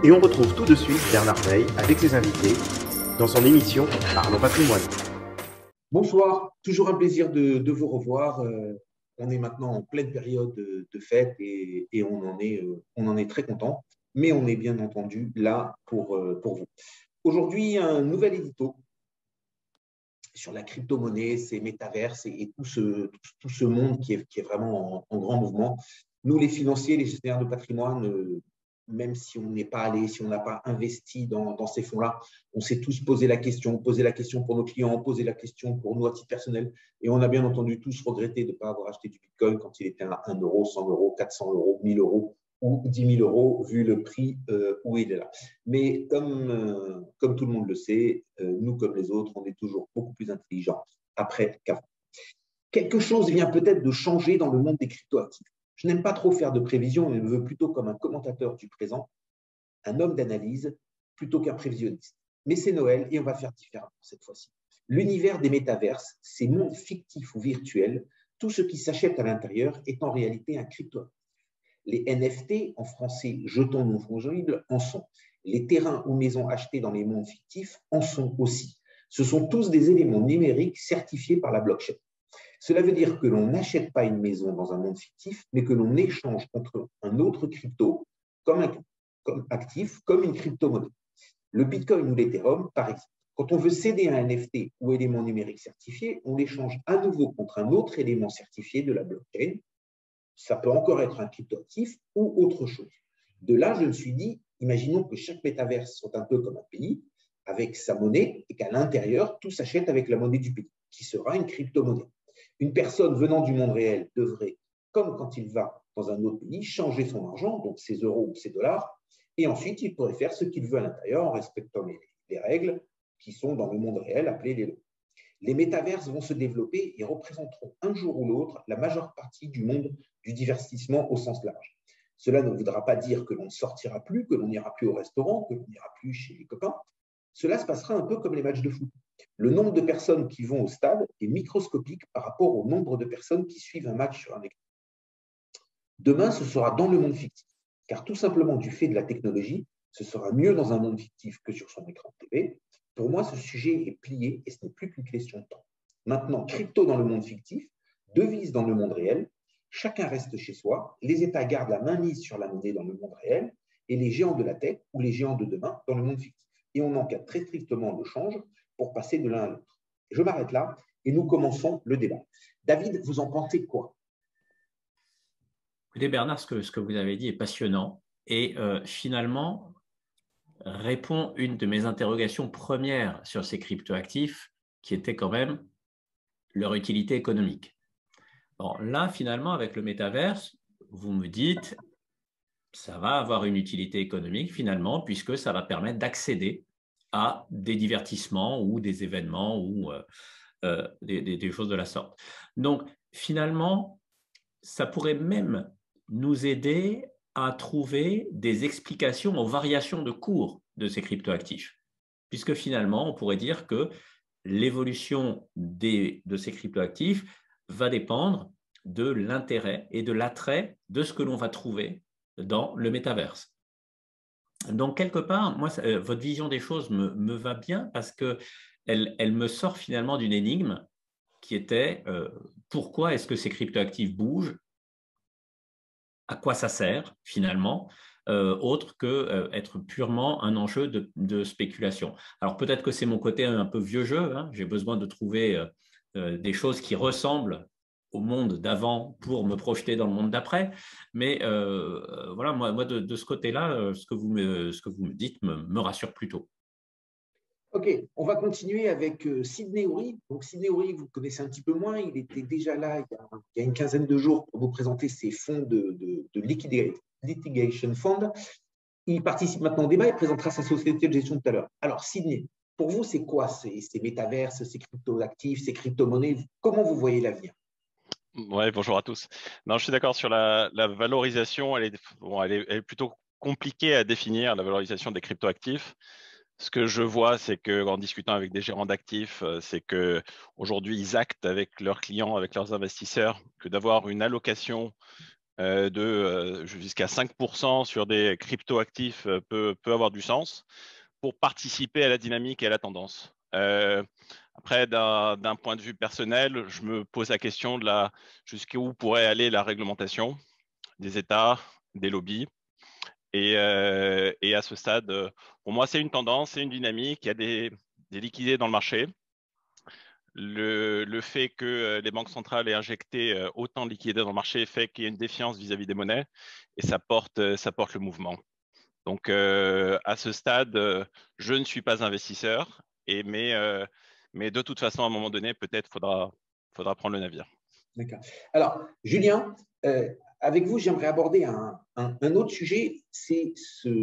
Et on retrouve tout de suite Bernard Veil avec ses invités dans son émission Parlons Patrimoine. Bonsoir, toujours un plaisir de vous revoir. On est maintenant en pleine période de fête et on en est très content, mais on est bien entendu là pour vous. Aujourd'hui, un nouvel édito sur la crypto-monnaie, ces métaverses et tout ce monde qui est vraiment en grand mouvement. Nous, les financiers, les gestionnaires de patrimoine, même si on n'est pas allé, si on n'a pas investi dans ces fonds-là, on s'est tous posé la question pour nos clients, posé la question pour nous à titre personnel. Et on a bien entendu tous regretté de ne pas avoir acheté du Bitcoin quand il était à 1 euro, 100 euros, 400 euros, 1000 euros ou 10 000 euros, vu le prix où il est là. Mais comme tout le monde le sait, nous comme les autres, on est toujours beaucoup plus intelligents après qu'avant. Quelque chose vient peut-être de changer dans le monde des cryptoactifs. Je n'aime pas trop faire de prévisions, mais je me veux plutôt comme un commentateur du présent, un homme d'analyse, plutôt qu'un prévisionniste. Mais c'est Noël et on va faire différemment cette fois-ci. L'univers des métaverses, ces mondes fictifs ou virtuels, tout ce qui s'achète à l'intérieur est en réalité un cryptoactif. Les NFT, en français jetons non fongibles, en sont. Les terrains ou maisons achetés dans les mondes fictifs en sont aussi. Ce sont tous des éléments numériques certifiés par la blockchain. Cela veut dire que l'on n'achète pas une maison dans un monde fictif, mais que l'on échange contre un autre crypto comme actif, comme une crypto-monnaie. Le Bitcoin ou l'Ethereum, par exemple. Quand on veut céder un NFT ou élément numérique certifié, on l'échange à nouveau contre un autre élément certifié de la blockchain. Ça peut encore être un cryptoactif ou autre chose. De là, je me suis dit, imaginons que chaque métaverse soit un peu comme un pays, avec sa monnaie, et qu'à l'intérieur, tout s'achète avec la monnaie du pays, qui sera une crypto-monnaie. Une personne venant du monde réel devrait, comme quand il va dans un autre pays, changer son argent, donc ses euros ou ses dollars, et ensuite, il pourrait faire ce qu'il veut à l'intérieur en respectant les règles qui sont dans le monde réel, appelées les lois. Les métaverses vont se développer et représenteront un jour ou l'autre la majeure partie du monde du divertissement au sens large. Cela ne voudra pas dire que l'on ne sortira plus, que l'on n'ira plus au restaurant, que l'on n'ira plus chez les copains. Cela se passera un peu comme les matchs de foot. Le nombre de personnes qui vont au stade est microscopique par rapport au nombre de personnes qui suivent un match sur un écran. Demain, ce sera dans le monde fictif, car tout simplement du fait de la technologie, ce sera mieux dans un monde fictif que sur son écran de TV. Pour moi, ce sujet est plié et ce n'est plus qu'une question de temps. Maintenant, crypto dans le monde fictif, devise dans le monde réel, chacun reste chez soi, les États gardent la mainmise sur la monnaie dans le monde réel et les géants de la tech ou les géants de demain dans le monde fictif. Et on encadre très strictement le change pour passer de l'un à l'autre. Je m'arrête là et nous commençons le débat. David, vous en pensez quoi? Écoutez Bernard, ce que vous avez dit est passionnant et finalement répond une de mes interrogations premières sur ces cryptoactifs qui était quand même leur utilité économique. Bon, là, finalement, avec le métaverse, vous me dites ça va avoir une utilité économique finalement puisque ça va permettre d'accéder à des divertissements ou des événements ou des choses de la sorte. Donc, finalement, ça pourrait même nous aider à trouver des explications aux variations de cours de ces cryptoactifs. Puisque finalement, on pourrait dire que l'évolution de ces cryptoactifs va dépendre de l'intérêt et de l'attrait de ce que l'on va trouver dans le métaverse. Donc, quelque part, moi, votre vision des choses me va bien parce qu'elle me sort finalement d'une énigme qui était pourquoi est-ce que ces cryptoactifs bougent, à quoi ça sert finalement, autre qu'être purement un enjeu de spéculation. Alors peut-être que c'est mon côté un peu vieux jeu, hein, j'ai besoin de trouver des choses qui ressemblent au monde d'avant pour me projeter dans le monde d'après, mais voilà, moi de ce côté-là, ce que vous me dites me rassure plutôt. Ok, on va continuer avec Sidney Oury. Donc Sidney Oury, vous connaissez un petit peu moins, il était déjà là il y a une quinzaine de jours pour vous présenter ses fonds de litigation fund. Il participe maintenant au débat et présentera sa société de gestion tout à l'heure. Alors Sidney, pour vous, c'est quoi ces métaverses, ces crypto-actifs, ces crypto-monnaies? Comment vous voyez l'avenir? Ouais, bonjour à tous. Non, je suis d'accord sur la valorisation, elle est plutôt compliquée à définir, la valorisation des cryptoactifs. Ce que je vois, c'est qu'en discutant avec des gérants d'actifs, c'est qu'aujourd'hui, ils actent avec leurs clients, avec leurs investisseurs, que d'avoir une allocation jusqu'à 5% sur des crypto-actifs peut avoir du sens pour participer à la dynamique et à la tendance. Après, d'un point de vue personnel, je me pose la question de jusqu'où pourrait aller la réglementation des États, des lobbies. Et à ce stade, pour moi, c'est une tendance, c'est une dynamique. Il y a des liquidités dans le marché. Le fait que les banques centrales aient injecté autant de liquidités dans le marché fait qu'il y a une défiance vis-à-vis des monnaies et ça porte le mouvement. Donc, à ce stade, je ne suis pas investisseur, mais de toute façon, à un moment donné, peut-être faudra prendre le navire. D'accord. Alors, Julien, avec vous, j'aimerais aborder un autre sujet, c'est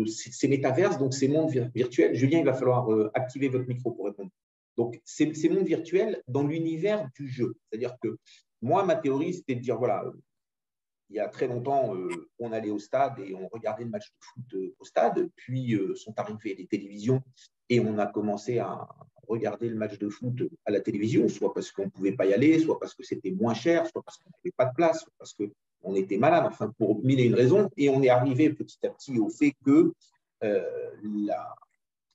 ces métaverses, donc ces mondes virtuels. Julien, il va falloir activer votre micro pour répondre. Donc, ces mondes virtuels dans l'univers du jeu. C'est-à-dire que moi, ma théorie, c'était de dire, voilà, il y a très longtemps, on allait au stade et on regardait le match de foot au stade, puis sont arrivées les télévisions et on a commencé à regarder le match de foot à la télévision, soit parce qu'on ne pouvait pas y aller, soit parce que c'était moins cher, soit parce qu'on n'avait pas de place, soit parce qu'on était malade, enfin pour mille et une raisons. Et on est arrivé petit à petit au fait que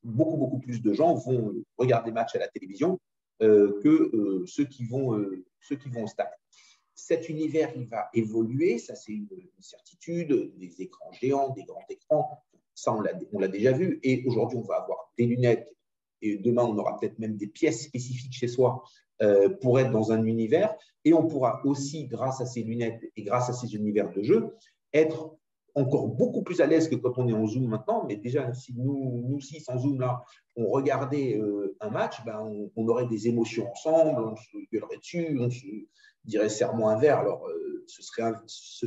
beaucoup plus de gens vont regarder le match à la télévision que ceux qui vont au stade. Cet univers, il va évoluer, ça c'est une certitude, des écrans géants, des grands écrans, ça on l'a déjà vu, et aujourd'hui on va avoir des lunettes, et demain on aura peut-être même des pièces spécifiques chez soi pour être dans un univers, et on pourra aussi, grâce à ces lunettes et grâce à ces univers de jeu, être encore beaucoup plus à l'aise que quand on est en Zoom maintenant, mais déjà si nous si sans Zoom là, on regardait un match, ben, on aurait des émotions ensemble, on se gueulerait dessus, on se dirait serre-moi un verre. Alors, ce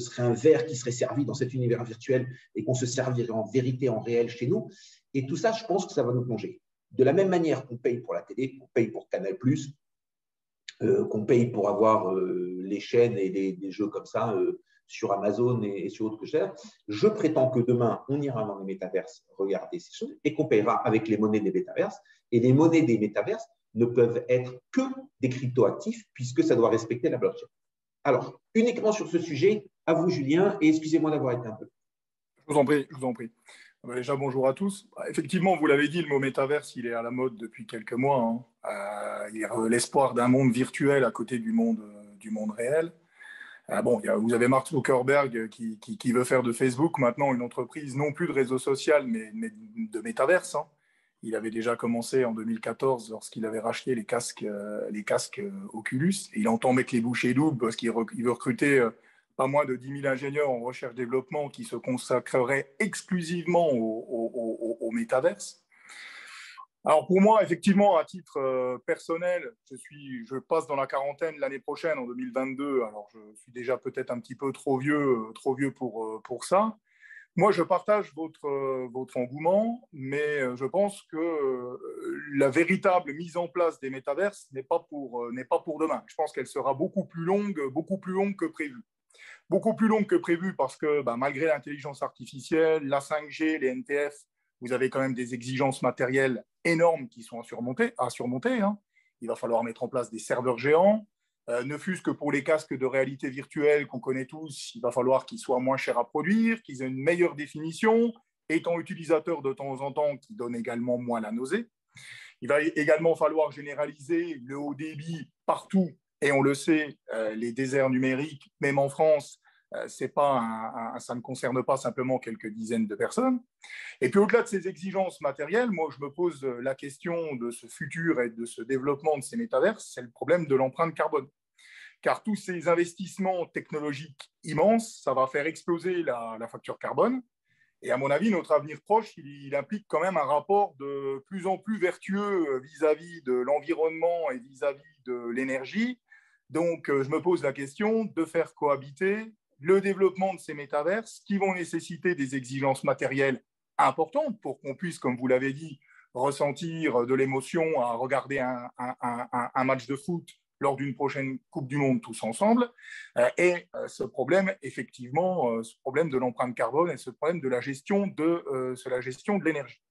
serait un verre qui serait servi dans cet univers virtuel et qu'on se servirait en vérité, en réel chez nous. Et tout ça, je pense que ça va nous plonger. De la même manière qu'on paye pour la télé, qu'on paye pour Canal+, qu'on paye pour avoir les chaînes et des jeux comme ça sur Amazon et sur autre chose, je prétends que demain, on ira dans les métaverses regarder ces choses et qu'on payera avec les monnaies des métaverses. Et les monnaies des métaverses ne peuvent être que des cryptoactifs puisque ça doit respecter la blockchain. Alors, uniquement sur ce sujet, à vous Julien, et excusez-moi d'avoir été un peu. Je vous en prie. Déjà, bonjour à tous. Effectivement, vous l'avez dit, le mot métaverse, il est à la mode depuis quelques mois. Il y a l'espoir d'un monde virtuel à côté du monde réel. Vous avez Mark Zuckerberg qui veut faire de Facebook maintenant une entreprise non plus de réseau social, mais de métaverse. Il avait déjà commencé en 2014 lorsqu'il avait racheté les casques Oculus. Et il entend mettre les bouchées doubles parce qu'il veut recruter pas moins de 10 000 ingénieurs en recherche-développement qui se consacreraient exclusivement au métaverse. Alors pour moi, effectivement, à titre personnel, je passe dans la quarantaine l'année prochaine, en 2022. Alors je suis déjà peut-être un petit peu trop vieux pour ça. Moi, je partage votre engouement, mais je pense que la véritable mise en place des métaverses n'est pas pour demain. Je pense qu'elle sera beaucoup plus longue que prévu. Beaucoup plus longue que prévu parce que malgré l'intelligence artificielle, la 5G, les NTF, vous avez quand même des exigences matérielles énormes qui sont à surmonter. Il va falloir mettre en place des serveurs géants. Ne fût-ce que pour les casques de réalité virtuelle qu'on connaît tous, il va falloir qu'ils soient moins chers à produire, qu'ils aient une meilleure définition, étant utilisateur de temps en temps, qui donne également moins la nausée. Il va également falloir généraliser le haut débit partout, et on le sait, les déserts numériques, même en France, ça ne concerne pas simplement quelques dizaines de personnes. Et puis au-delà de ces exigences matérielles, moi je me pose la question de ce futur et de ce développement de ces métaverses, c'est le problème de l'empreinte carbone. Car tous ces investissements technologiques immenses, ça va faire exploser la facture carbone. Et à mon avis, notre avenir proche, il implique quand même un rapport de plus en plus vertueux vis-à-vis de l'environnement et vis-à-vis de l'énergie. Donc, je me pose la question de faire cohabiter le développement de ces métaverses qui vont nécessiter des exigences matérielles importantes pour qu'on puisse, comme vous l'avez dit, ressentir de l'émotion à regarder un match de foot lors d'une prochaine Coupe du Monde tous ensemble. Et ce problème, effectivement, ce problème de l'empreinte carbone et ce problème de la gestion de l'énergie.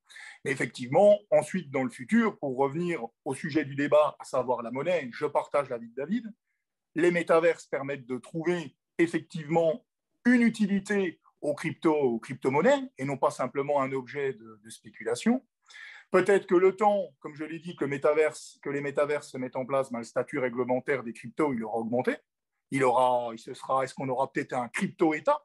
Mais effectivement, ensuite, dans le futur, pour revenir au sujet du débat, à savoir la monnaie, je partage l'avis de David. Les métaverses permettent de trouver effectivement une utilité aux crypto-monnaies et non pas simplement un objet de spéculation. Peut-être que le temps, comme je l'ai dit, que les métaverses se mettent en place, le statut réglementaire des cryptos, il aura augmenté. Est-ce qu'on aura peut-être un crypto-État?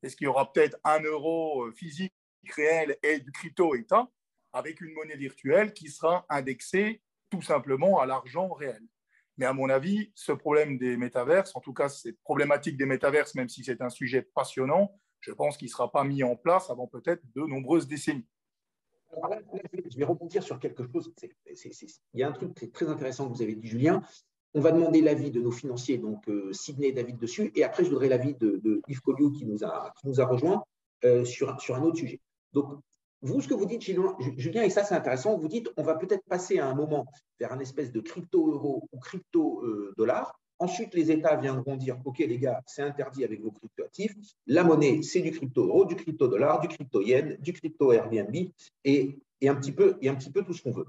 Est-ce qu'il y aura peut-être un euro physique réel et du crypto-État avec une monnaie virtuelle qui sera indexée tout simplement à l'argent réel? Mais à mon avis, ce problème des métaverses, en tout cas cette problématique des métaverses, même si c'est un sujet passionnant, je pense qu'il ne sera pas mis en place avant peut-être de nombreuses décennies. Alors là, je vais rebondir sur quelque chose. Il y a un truc très intéressant que vous avez dit, Julien. On va demander l'avis de nos financiers, donc Sidney et David dessus, et après je voudrais l'avis de Yves Colliou qui nous a rejoint sur un autre sujet. Donc, vous, ce que vous dites, Julien, et ça c'est intéressant, vous dites on va peut-être passer à un moment vers un espèce de crypto-euro ou crypto-dollar. Ensuite, les États viendront dire ok les gars, c'est interdit avec vos crypto-actifs. La monnaie, c'est du crypto-euro, du crypto-dollar, du crypto-yen, du crypto-Airbnb et un petit peu tout ce qu'on veut.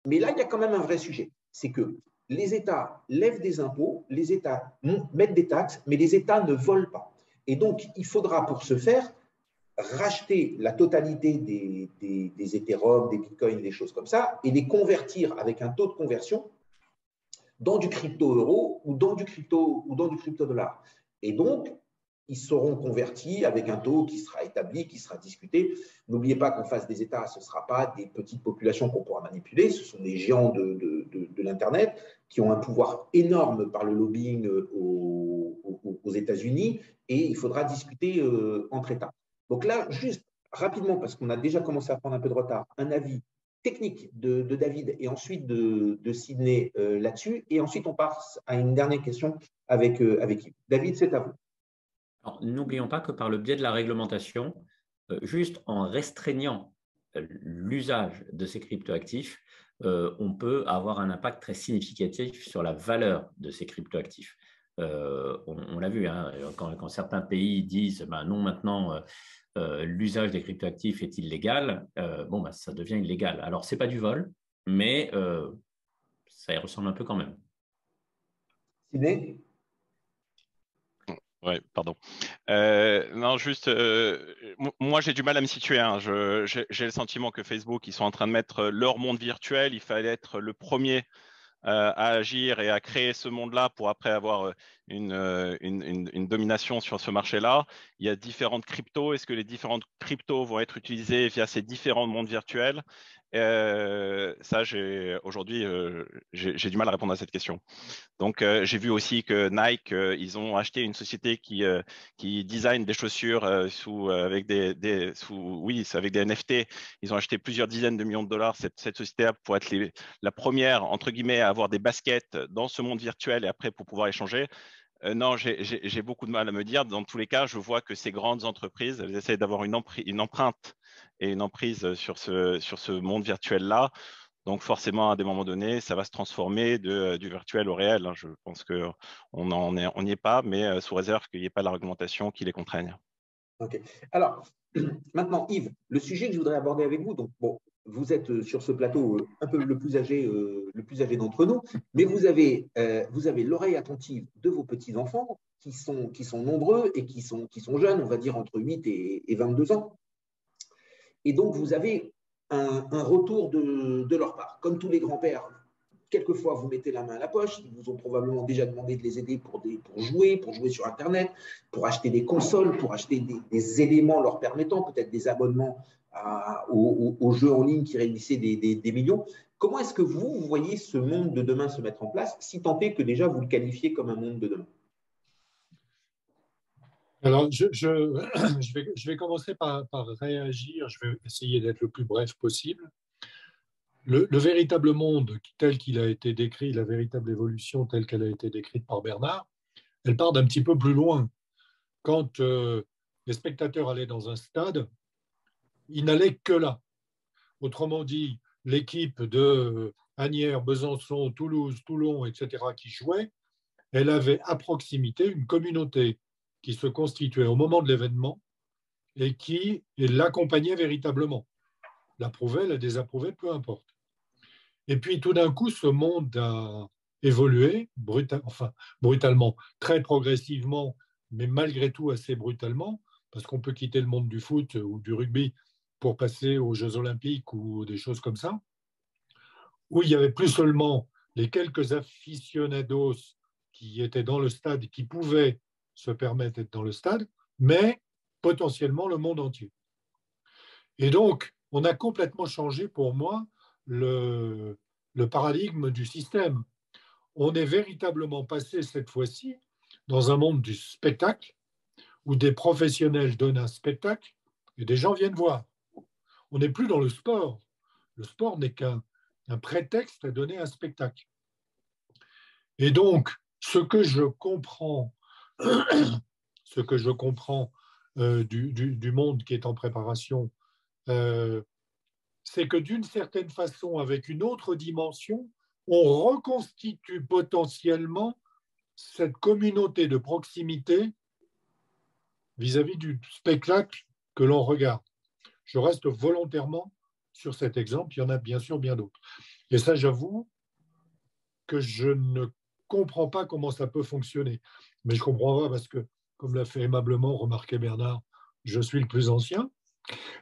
Mais là, il y a quand même un vrai sujet. C'est que les États lèvent des impôts, les États mettent des taxes, mais les États ne volent pas. Et donc, il faudra pour ce faire racheter la totalité des Ethereum, des Bitcoins, des choses comme ça, et les convertir avec un taux de conversion dans du crypto-euro ou dans du crypto-dollar. Et donc, ils seront convertis avec un taux qui sera établi, qui sera discuté. N'oubliez pas qu'en face des États, ce ne sera pas des petites populations qu'on pourra manipuler, ce sont des géants de l'Internet qui ont un pouvoir énorme par le lobbying aux États-Unis et il faudra discuter entre États. Donc là, juste rapidement, parce qu'on a déjà commencé à prendre un peu de retard, un avis technique de David et ensuite de Sidney là-dessus. Et ensuite, on passe à une dernière question avec Yves. David, c'est à vous. N'oublions pas que par le biais de la réglementation, juste en restreignant l'usage de ces cryptoactifs, on peut avoir un impact très significatif sur la valeur de ces cryptoactifs. On l'a vu, hein, quand certains pays disent non, maintenant, l'usage des cryptoactifs est illégal, ça devient illégal. Alors, ce n'est pas du vol, mais ça y ressemble un peu quand même. Sidney ? Oui, pardon. Non, juste, moi j'ai du mal à me situer. Hein. J'ai le sentiment que Facebook, ils sont en train de mettre leur monde virtuel. Il fallait être le premier à agir et à créer ce monde-là pour après avoir une domination sur ce marché-là. Il y a différentes cryptos. Est-ce que les différentes cryptos vont être utilisées via ces différents mondes virtuels? Ça, aujourd'hui, j'ai du mal à répondre à cette question. Donc, j'ai vu aussi que Nike, ils ont acheté une société qui design des chaussures avec des NFT. Ils ont acheté plusieurs dizaines de millions de dollars cette société pour être la première, entre guillemets, à avoir des baskets dans ce monde virtuel et après pour pouvoir échanger. Non, j'ai beaucoup de mal à me dire. Dans tous les cas, je vois que ces grandes entreprises, elles essaient d'avoir une empreinte et une emprise sur ce monde virtuel-là. Donc forcément, à des moments donnés, ça va se transformer du virtuel au réel. Hein. Je pense qu'on n'y est pas, mais sous réserve qu'il n'y ait pas la réglementation qui les contraigne. Ok. Alors, maintenant, Yves, le sujet que je voudrais aborder avec vous, donc bon, vous êtes sur ce plateau un peu le plus âgé d'entre nous, mais vous avez l'oreille attentive de vos petits-enfants qui sont nombreux et qui sont jeunes, on va dire entre 8 et 22 ans. Et donc, vous avez un retour de leur part. Comme tous les grands-pères, quelquefois, vous mettez la main à la poche. Ils vous ont probablement déjà demandé de les aider pour jouer sur Internet, pour acheter des consoles, pour acheter des éléments leur permettant, peut-être des abonnements aux jeux en ligne qui réunissaient des millions. Comment est-ce que vous voyez ce monde de demain se mettre en place, si tant est que déjà vous le qualifiez comme un monde de demain? Alors, je vais commencer par réagir. Je vais essayer d'être le plus bref possible. Le véritable monde tel qu'il a été décrit, la véritable évolution telle qu'elle a été décrite par Bernard, elle part d'un petit peu plus loin. Quand les spectateurs allaient dans un stade, ils n'allaient que là. Autrement dit, l'équipe de Asnières, Besançon, Toulouse, Toulon, etc., qui jouait, elle avait à proximité une communauté qui se constituait au moment de l'événement et qui l'accompagnait véritablement. L'approuvait, la désapprouvait, peu importe. Et puis tout d'un coup, ce monde a évolué, brutalement, très progressivement, mais malgré tout assez brutalement, parce qu'on peut quitter le monde du foot ou du rugby pour passer aux Jeux Olympiques ou des choses comme ça, où il y avait plus seulement les quelques aficionados qui étaient dans le stade, qui pouvaient se permettre d'être dans le stade, mais potentiellement le monde entier. Et donc, on a complètement changé pour moi le paradigme du système. On est véritablement passé cette fois-ci dans un monde du spectacle où des professionnels donnent un spectacle et des gens viennent voir. On n'est plus dans le sport. Le sport n'est qu'un prétexte à donner un spectacle. Et donc, ce que je comprends du monde qui est en préparation, c'est que d'une certaine façon, avec une autre dimension, on reconstitue potentiellement cette communauté de proximité vis-à-vis du spectacle que l'on regarde. Je reste volontairement sur cet exemple, il y en a bien sûr bien d'autres. Et ça, j'avoue que je ne comprends pas comment ça peut fonctionner. Mais je comprends pas parce que, comme l'a fait aimablement remarquer Bernard, je suis le plus ancien.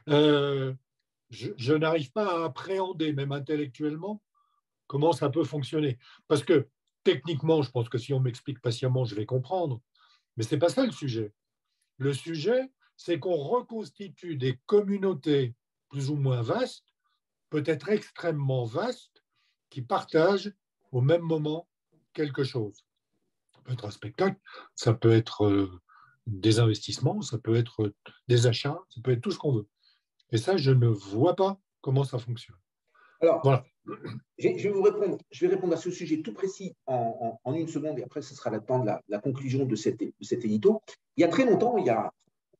Je n'arrive pas à appréhender, même intellectuellement, comment ça peut fonctionner. Parce que techniquement, je pense que si on m'explique patiemment, je vais comprendre. Mais ce n'est pas ça le sujet. Le sujet, c'est qu'on reconstitue des communautés plus ou moins vastes, peut-être extrêmement vastes, qui partagent au même moment quelque chose. Ça peut être un spectacle, ça peut être des investissements, ça peut être des achats, ça peut être tout ce qu'on veut. Et ça, je ne vois pas comment ça fonctionne. Alors, voilà. Je vais répondre à ce sujet tout précis en une seconde, et après, ce sera le temps de la conclusion de cet édito. Il y a très longtemps, il y a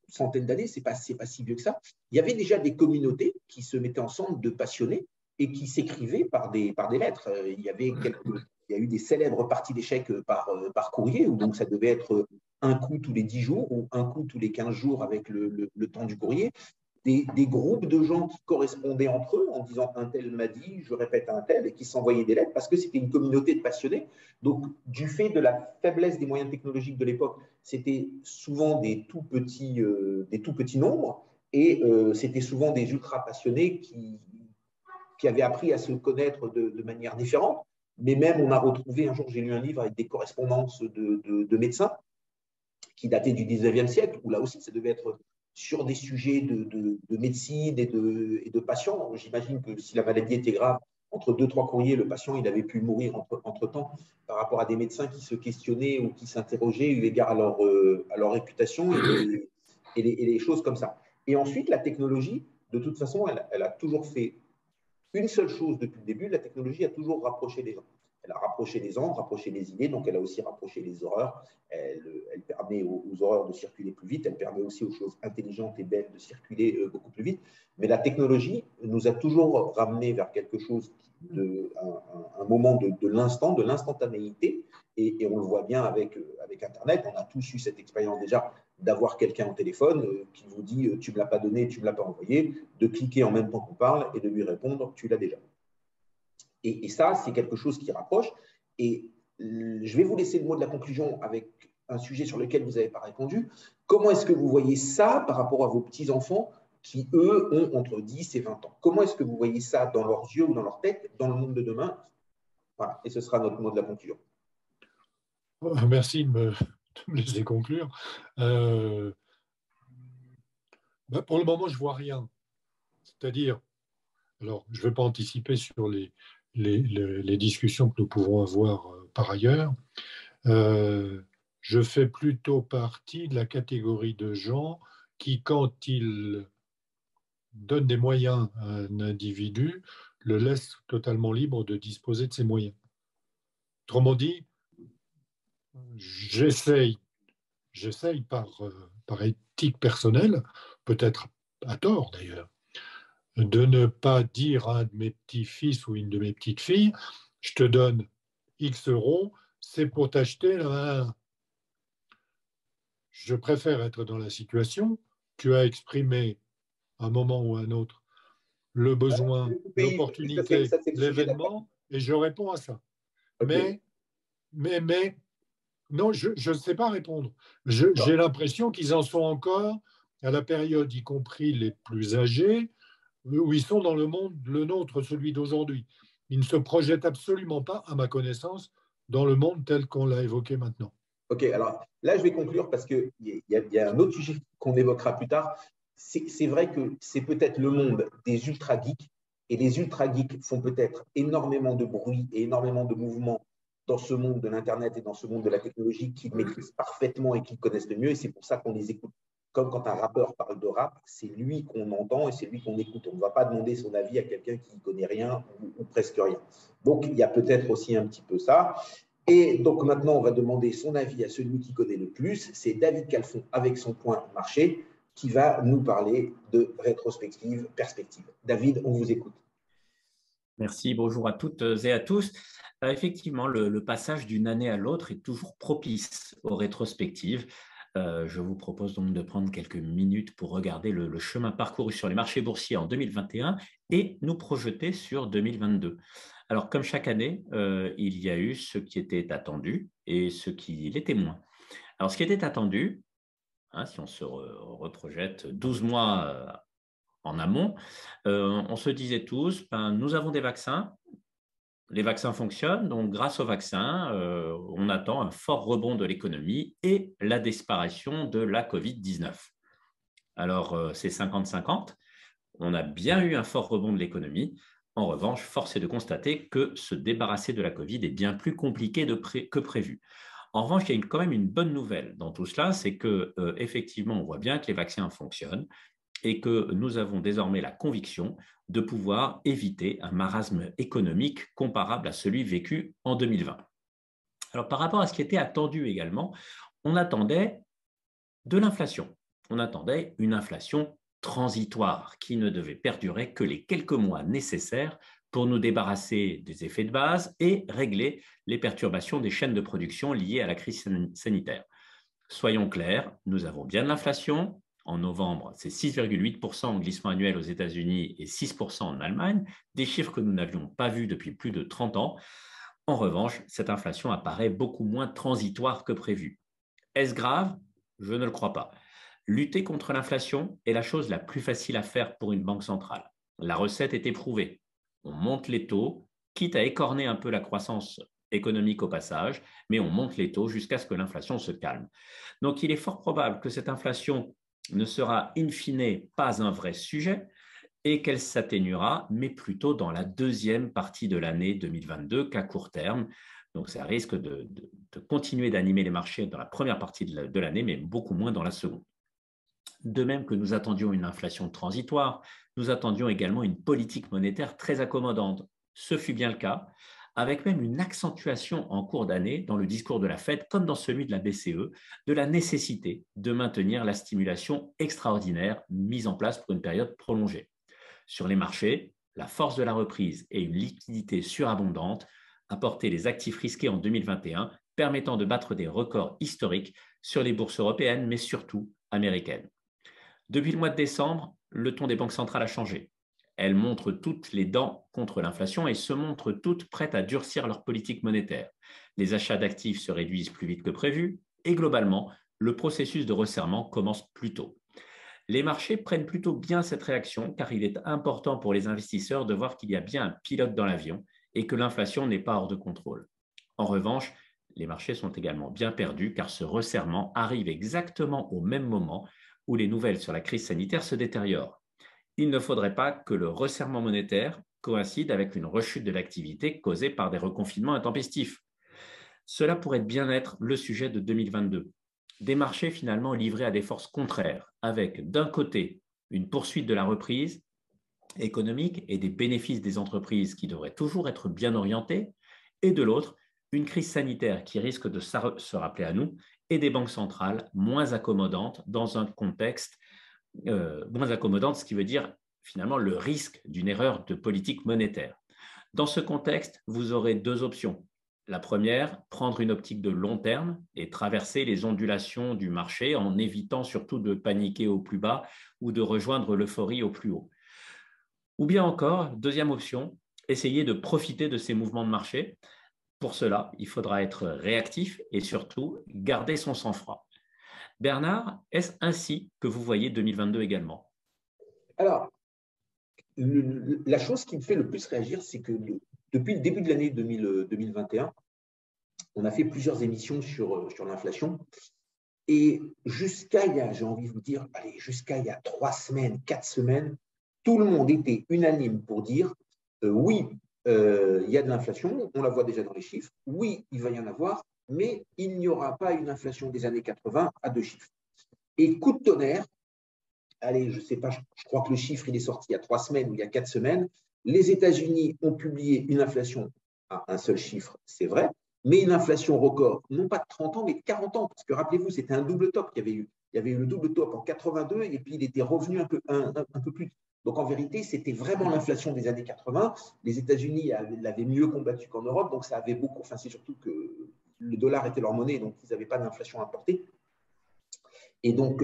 une centaine d'années, c'est pas si vieux que ça, il y avait déjà des communautés qui se mettaient ensemble de passionnés et qui s'écrivaient par des lettres. Il y a eu des célèbres parties d'échecs par courrier, où donc ça devait être un coup tous les 10 jours ou un coup tous les 15 jours avec le temps du courrier. Des groupes de gens qui correspondaient entre eux en disant un tel m'a dit, je répète un tel, et qui s'envoyaient des lettres parce que c'était une communauté de passionnés. Donc, du fait de la faiblesse des moyens technologiques de l'époque, c'était souvent des tout petits nombres et c'était souvent des ultra passionnés qui avaient appris à se connaître de manière différente. Mais même, on a retrouvé, un jour, j'ai lu un livre avec des correspondances de médecins qui dataient du 19e siècle, où là aussi, ça devait être sur des sujets de médecine et de patients. J'imagine que si la maladie était grave, entre 2-3 courriers, le patient il avait pu mourir entre-temps par rapport à des médecins qui se questionnaient ou qui s'interrogeaient eu égard à leur réputation et les choses comme ça. Et ensuite, la technologie, de toute façon, elle a toujours fait une seule chose depuis le début, la technologie a toujours rapproché les gens. Elle a rapproché les angles, rapproché les idées, donc elle a aussi rapproché les horreurs. Elle permet aux horreurs de circuler plus vite, elle permet aussi aux choses intelligentes et belles de circuler beaucoup plus vite. Mais la technologie nous a toujours ramené vers quelque chose, un moment de l'instant, de l'instantanéité, et on le voit bien avec Internet. On a tous eu cette expérience déjà d'avoir quelqu'un au téléphone qui vous dit tu ne me l'as pas donné, tu ne me l'as pas envoyé, de cliquer en même temps qu'on parle et de lui répondre tu l'as déjà. Et ça, c'est quelque chose qui rapproche. Et je vais vous laisser le mot de la conclusion avec un sujet sur lequel vous n'avez pas répondu. Comment est-ce que vous voyez ça par rapport à vos petits-enfants qui, eux, ont entre 10 et 20 ans? Comment est-ce que vous voyez ça dans leurs yeux ou dans leur tête, dans le monde de demain? Voilà, et ce sera notre mot de la conclusion. Merci de me laisser conclure. Pour le moment, je ne vois rien. C'est-à-dire, alors, je ne vais pas anticiper sur les discussions que nous pouvons avoir par ailleurs. Je fais plutôt partie de la catégorie de gens qui, quand ils donnent des moyens à un individu, le laissent totalement libre de disposer de ses moyens. Autrement dit, j'essaye par éthique personnelle, peut-être à tort d'ailleurs, de ne pas dire à un de mes petits-fils ou une de mes petites-filles, je te donne X euros, c'est pour t'acheter un. Je préfère être dans la situation, tu as exprimé à un moment ou à un autre le besoin, l'opportunité, l'événement, et je réponds à ça. Okay. Mais Non, je ne sais pas répondre. J'ai l'impression qu'ils en sont encore à la période, y compris les plus âgés, où ils sont dans le monde, le nôtre, celui d'aujourd'hui. Ils ne se projettent absolument pas, à ma connaissance, dans le monde tel qu'on l'a évoqué maintenant. Ok, alors là, je vais conclure parce qu'il y a un autre sujet qu'on évoquera plus tard. C'est vrai que c'est peut-être le monde des ultra-geeks, et les ultra-geeks font peut-être énormément de bruit et énormément de mouvements dans ce monde de l'Internet et dans ce monde de la technologie qu'ils maîtrisent parfaitement et qu'ils connaissent le mieux, et c'est pour ça qu'on les écoute. Comme quand un rappeur parle de rap, c'est lui qu'on entend et c'est lui qu'on écoute. On ne va pas demander son avis à quelqu'un qui ne connaît rien ou presque rien. Donc, il y a peut-être aussi un petit peu ça. Et donc maintenant, on va demander son avis à celui qui connaît le plus. C'est David Calfon avec son point marché qui va nous parler de rétrospective, perspective. David, on vous écoute. Merci, bonjour à toutes et à tous. Effectivement, le passage d'une année à l'autre est toujours propice aux rétrospectives. Je vous propose donc de prendre quelques minutes pour regarder le chemin parcouru sur les marchés boursiers en 2021 et nous projeter sur 2022. Alors, comme chaque année, il y a eu ce qui était attendu et ce qui l'était moins. Alors, ce qui était attendu, si on se reprojette 12 mois en amont, on se disait tous, nous avons des vaccins, les vaccins fonctionnent, donc grâce aux vaccins, on attend un fort rebond de l'économie et la disparition de la Covid-19. Alors, c'est 50-50, on a bien eu un fort rebond de l'économie. En revanche, force est de constater que se débarrasser de la Covid est bien plus compliqué que prévu. En revanche, il y a quand même une bonne nouvelle dans tout cela, c'est qu'effectivement, on voit bien que les vaccins fonctionnent et que nous avons désormais la conviction de pouvoir éviter un marasme économique comparable à celui vécu en 2020. Alors, par rapport à ce qui était attendu également, on attendait de l'inflation. On attendait une inflation transitoire qui ne devait perdurer que les quelques mois nécessaires pour nous débarrasser des effets de base et régler les perturbations des chaînes de production liées à la crise sanitaire. Soyons clairs, nous avons bien de l'inflation. En novembre, c'est 6,8% en glissement annuel aux États-Unis et 6% en Allemagne, des chiffres que nous n'avions pas vus depuis plus de 30 ans. En revanche, cette inflation apparaît beaucoup moins transitoire que prévu. Est-ce grave? Je ne le crois pas. Lutter contre l'inflation est la chose la plus facile à faire pour une banque centrale. La recette est éprouvée. On monte les taux, quitte à écorner un peu la croissance économique au passage, mais on monte les taux jusqu'à ce que l'inflation se calme. Donc, il est fort probable que cette inflation ne sera in fine pas un vrai sujet et qu'elle s'atténuera, mais plutôt dans la deuxième partie de l'année 2022 qu'à court terme. Donc, ça risque de continuer d'animer les marchés dans la première partie de l'année, mais beaucoup moins dans la seconde. De même que nous attendions une inflation transitoire, nous attendions également une politique monétaire très accommodante. Ce fut bien le cas, avec même une accentuation en cours d'année dans le discours de la Fed, comme dans celui de la BCE, de la nécessité de maintenir la stimulation extraordinaire mise en place pour une période prolongée. Sur les marchés, la force de la reprise et une liquidité surabondante apportaient les actifs risqués en 2021, permettant de battre des records historiques sur les bourses européennes, mais surtout américaines. Depuis le mois de décembre, le ton des banques centrales a changé. Elles montrent toutes les dents contre l'inflation et se montrent toutes prêtes à durcir leur politique monétaire. Les achats d'actifs se réduisent plus vite que prévu et globalement, le processus de resserrement commence plus tôt. Les marchés prennent plutôt bien cette réaction car il est important pour les investisseurs de voir qu'il y a bien un pilote dans l'avion et que l'inflation n'est pas hors de contrôle. En revanche, les marchés sont également bien perdus car ce resserrement arrive exactement au même moment où les nouvelles sur la crise sanitaire se détériorent. Il ne faudrait pas que le resserrement monétaire coïncide avec une rechute de l'activité causée par des reconfinements intempestifs. Cela pourrait bien être le sujet de 2022. Des marchés finalement livrés à des forces contraires, avec d'un côté une poursuite de la reprise économique et des bénéfices des entreprises qui devraient toujours être bien orientés, et de l'autre, une crise sanitaire qui risque de se rappeler à nous et des banques centrales moins accommodantes dans un contexte moins accommodante, ce qui veut dire finalement le risque d'une erreur de politique monétaire. Dans ce contexte, vous aurez deux options. La première, prendre une optique de long terme et traverser les ondulations du marché en évitant surtout de paniquer au plus bas ou de rejoindre l'euphorie au plus haut. Ou bien encore, deuxième option, essayer de profiter de ces mouvements de marché Pour cela, il faudra être réactif et surtout garder son sang-froid. Bernard, est-ce ainsi que vous voyez 2022 également? Alors, la chose qui me fait le plus réagir, c'est que depuis le début de l'année 2021, on a fait plusieurs émissions sur l'inflation. Et jusqu'à il y a, j'ai envie de vous dire, allez, jusqu'à il y a 3 semaines, 4 semaines, tout le monde était unanime pour dire oui, il y a de l'inflation, on la voit déjà dans les chiffres, oui, il va y en avoir, mais il n'y aura pas une inflation des années 80 à 2 chiffres. Et coup de tonnerre, allez, je ne sais pas, je crois que le chiffre il est sorti il y a 3 semaines ou il y a 4 semaines, les États-Unis ont publié une inflation à un seul chiffre, c'est vrai, mais une inflation record, non pas de 30 ans, mais de 40 ans, parce que rappelez-vous, c'était un double top qu'il y avait eu. Il y avait eu le double top en 82 et puis il était revenu un peu plus. Donc en vérité, c'était vraiment l'inflation des années 80. Les États-Unis l'avaient mieux combattu qu'en Europe, donc ça avait beaucoup. Enfin, c'est surtout que le dollar était leur monnaie, donc ils n'avaient pas d'inflation importée. Et donc,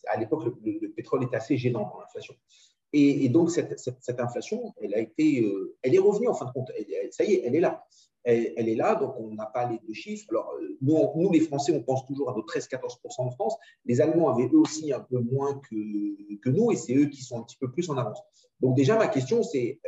à l'époque, le pétrole était assez gênant dans l'inflation. Et donc, cette inflation, elle est revenue en fin de compte. Ça y est, elle est là. Elle est là, donc on n'a pas les 2 chiffres. Alors, nous, les Français, on pense toujours à nos 13-14% en France. Les Allemands avaient eux aussi un peu moins que nous, et c'est eux qui sont un petit peu plus en avance. Donc déjà, ma question, c'est,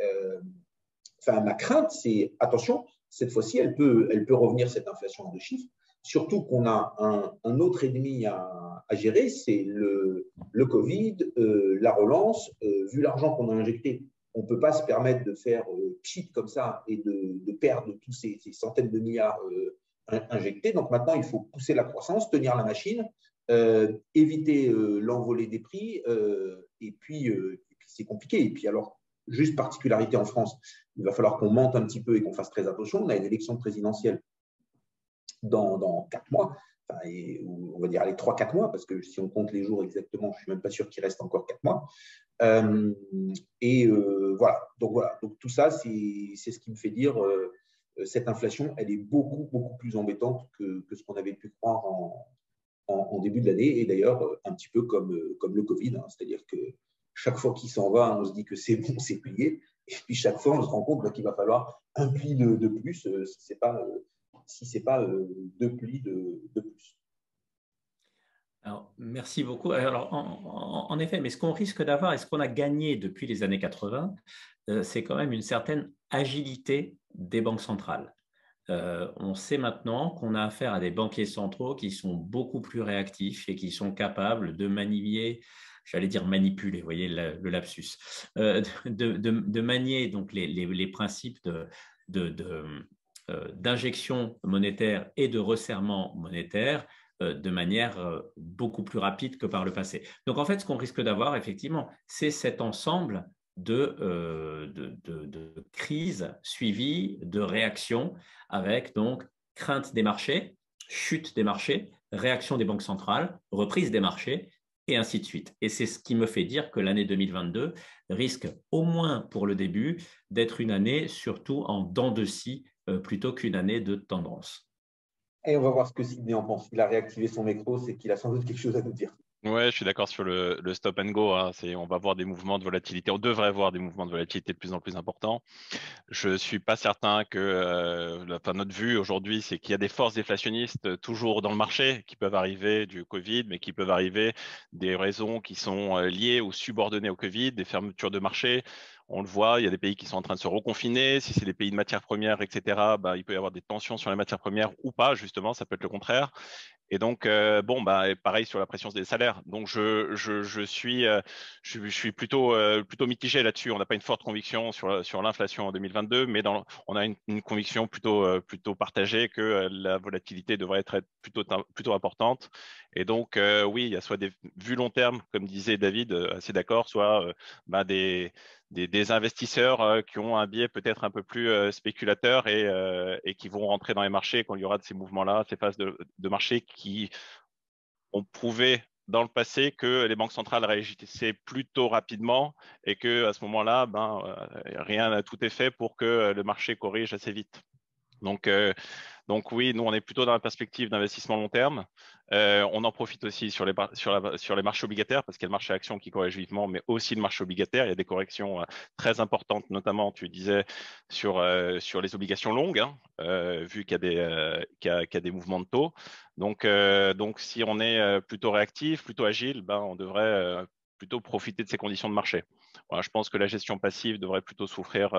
ma crainte, c'est, attention, cette fois-ci, elle peut revenir, cette inflation en 2 chiffres. Surtout qu'on a un autre ennemi à gérer, c'est le Covid, la relance. Vu l'argent qu'on a injecté, on ne peut pas se permettre de faire cheat comme ça et de perdre tous ces centaines de milliards injectés. Donc maintenant, il faut pousser la croissance, tenir la machine, éviter l'envolée des prix. Et puis c'est compliqué. Et puis alors, juste particularité en France, il va falloir qu'on monte un petit peu et qu'on fasse très attention. On a une élection présidentielle dans 4 mois, on va dire les 3-4 mois, parce que si on compte les jours exactement, je ne suis même pas sûr qu'il reste encore 4 mois. Voilà. Donc tout ça, c'est ce qui me fait dire cette inflation, elle est beaucoup, beaucoup plus embêtante que ce qu'on avait pu croire en début de l'année, et d'ailleurs un petit peu comme le Covid, hein, c'est-à-dire que chaque fois qu'il s'en va, on se dit que c'est bon, c'est plié, et puis chaque fois, on se rend compte qu'il va falloir un pli de plus si ce n'est pas 2 plis de plus. Alors, merci beaucoup. Alors, en effet, mais ce qu'on risque d'avoir et ce qu'on a gagné depuis les années 80, c'est quand même une certaine agilité des banques centrales. On sait maintenant qu'on a affaire à des banquiers centraux qui sont beaucoup plus réactifs et qui sont capables de manier, j'allais dire manipuler, vous voyez le lapsus, de manier donc les principes d'injection monétaire et de resserrement monétaire de manière beaucoup plus rapide que par le passé. Donc en fait, ce qu'on risque d'avoir, effectivement, c'est cet ensemble de crises suivies de réactions avec donc crainte des marchés, chute des marchés, réaction des banques centrales, reprise des marchés, et ainsi de suite. Et c'est ce qui me fait dire que l'année 2022 risque, au moins pour le début, d'être une année surtout en dents de scie plutôt qu'une année de tendance. Et on va voir ce que Sydney en pense. Il a réactivé son micro, c'est qu'il a sans doute quelque chose à nous dire. Ouais, je suis d'accord sur le stop and go. Hein. On va voir des mouvements de volatilité. On devrait voir des mouvements de volatilité de plus en plus importants. Je suis pas certain que notre vue aujourd'hui, c'est qu'il y a des forces déflationnistes toujours dans le marché qui peuvent arriver du Covid, mais qui peuvent arriver des raisons qui sont liées ou subordonnées au Covid, des fermetures de marché. On le voit, il y a des pays qui sont en train de se reconfiner. Si c'est des pays de matières premières, etc., il peut y avoir des tensions sur les matières premières ou pas, justement, ça peut être le contraire. Et donc, pareil sur la pression des salaires. Donc, je suis plutôt mitigé là-dessus. On n'a pas une forte conviction sur l'inflation en 2022, mais on a une conviction plutôt partagée que la volatilité devrait être plutôt importante. Et donc, oui, il y a soit des vues long terme, comme disait David, assez d'accord, soit des investisseurs qui ont un biais peut-être un peu plus spéculateur et qui vont rentrer dans les marchés quand il y aura de ces mouvements-là, ces phases de marché qui ont prouvé dans le passé que les banques centrales réagissaient plutôt rapidement et que à ce moment-là, rien tout est fait pour que le marché corrige assez vite. Donc Donc oui, nous, on est plutôt dans la perspective d'investissement long terme. On en profite aussi sur les marchés obligataires parce qu'il y a le marché action qui corrige vivement, mais aussi le marché obligataire. Il y a des corrections très importantes, notamment, tu disais, sur les obligations longues, hein, vu qu'il y a des mouvements de taux. Donc si on est plutôt réactif, plutôt agile, ben, on devrait plutôt profiter de ces conditions de marché. Voilà, je pense que la gestion passive devrait plutôt souffrir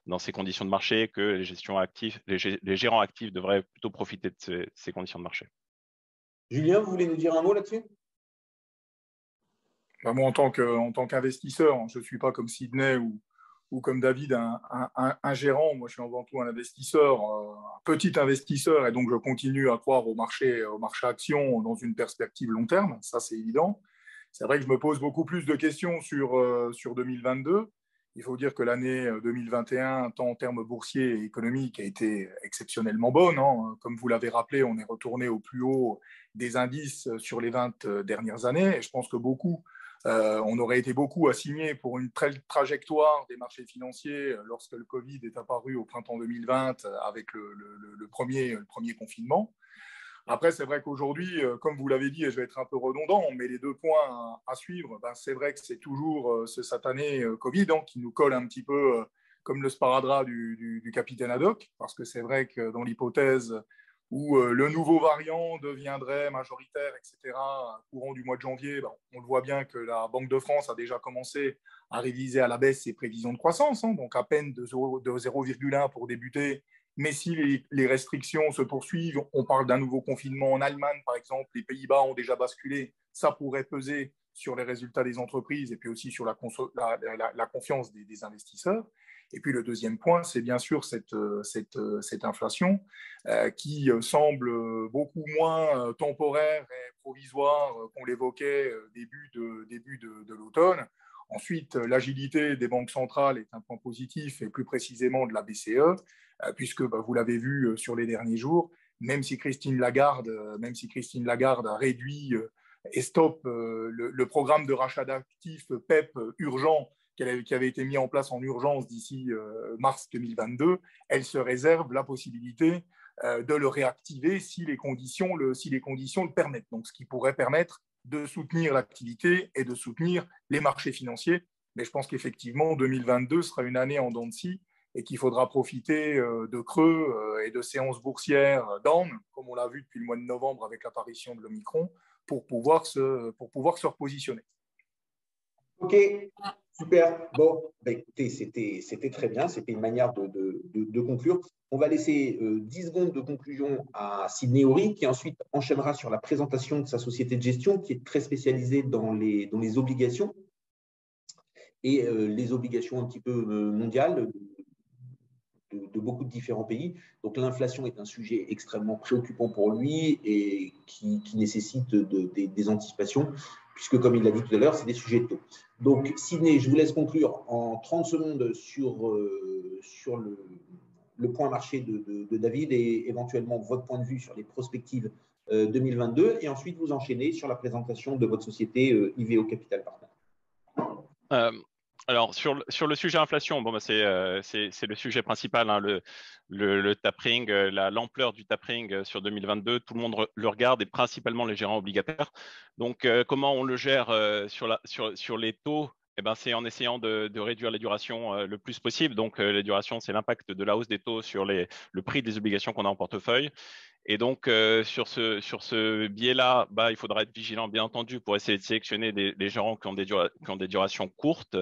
dans ces conditions de marché, que les gérants actifs devraient plutôt profiter de ces conditions de marché. Julien, vous voulez nous dire un mot là-dessus? Ben, moi, en tant qu'investisseur, je ne suis pas comme Sydney ou comme David, un gérant. Moi, je suis avant tout un investisseur, un petit investisseur, et donc je continue à croire au marché action dans une perspective long terme, ça c'est évident. C'est vrai que je me pose beaucoup plus de questions sur 2022. Il faut dire que l'année 2021, tant en termes boursiers et économiques, a été exceptionnellement bonne, hein. Comme vous l'avez rappelé, on est retourné au plus haut des indices sur les 20 dernières années. Et je pense que on aurait été beaucoup à signer pour une trajectoire des marchés financiers lorsque le Covid est apparu au printemps 2020 avec le premier confinement. Après, c'est vrai qu'aujourd'hui, comme vous l'avez dit, et je vais être un peu redondant, mais les deux points à suivre, ben, c'est vrai que c'est toujours ce satané Covid, hein, qui nous colle un petit peu comme le sparadrap du capitaine Haddock, parce que c'est vrai que dans l'hypothèse où le nouveau variant deviendrait majoritaire, etc., courant du mois de janvier, ben, on le voit bien que la Banque de France a déjà commencé à réviser à la baisse ses prévisions de croissance, hein, donc à peine de 0,1 pour débuter. Mais si les restrictions se poursuivent, on parle d'un nouveau confinement en Allemagne, par exemple, les Pays-Bas ont déjà basculé, ça pourrait peser sur les résultats des entreprises et puis aussi sur la confiance des investisseurs. Et puis le deuxième point, c'est bien sûr cette inflation qui semble beaucoup moins temporaire et provisoire qu'on l'évoquait début de l'automne. Ensuite, l'agilité des banques centrales est un point positif, et plus précisément de la BCE, puisque vous l'avez vu sur les derniers jours, même si Christine Lagarde a réduit et stoppe le programme de rachat d'actifs PEP urgent qui avait été mis en place en urgence d'ici mars 2022, elle se réserve la possibilité de le réactiver si les conditions le permettent. Donc, ce qui pourrait permettre de soutenir l'activité et de soutenir les marchés financiers. Mais je pense qu'effectivement, 2022 sera une année en dents de scie et qu'il faudra profiter de creux et de séances boursières down, comme on l'a vu depuis le mois de novembre avec l'apparition de l'Omicron, pour pouvoir se repositionner. Ok, super. Bon, bah écoutez, c'était très bien. C'était une manière de conclure. On va laisser 10 secondes de conclusion à Sydney Horry, qui ensuite enchaînera sur la présentation de sa société de gestion, qui est très spécialisée dans les obligations et les obligations un petit peu mondiales de beaucoup de différents pays. Donc l'inflation est un sujet extrêmement préoccupant pour lui et qui nécessite des anticipations, puisque comme il l'a dit tout à l'heure, c'est des sujets de taux. Donc Sydney, je vous laisse conclure en 30 secondes sur le point marché de David et éventuellement votre point de vue sur les perspectives 2022, et ensuite vous enchaînez sur la présentation de votre société IVO Capital Partners. Alors, sur le sujet inflation, bon, bah, c'est le sujet principal, hein, le tapering, l'ampleur du tapering sur 2022. Tout le monde le regarde, et principalement les gérants obligataires. Donc, comment on le gère sur les taux? Eh ben, c'est en essayant de réduire les durations le plus possible. Donc, les durations, c'est l'impact de la hausse des taux sur le prix des obligations qu'on a en portefeuille. Et donc, sur ce biais-là, bah, il faudra être vigilant, bien entendu, pour essayer de sélectionner des gérants qui ont des durations courtes,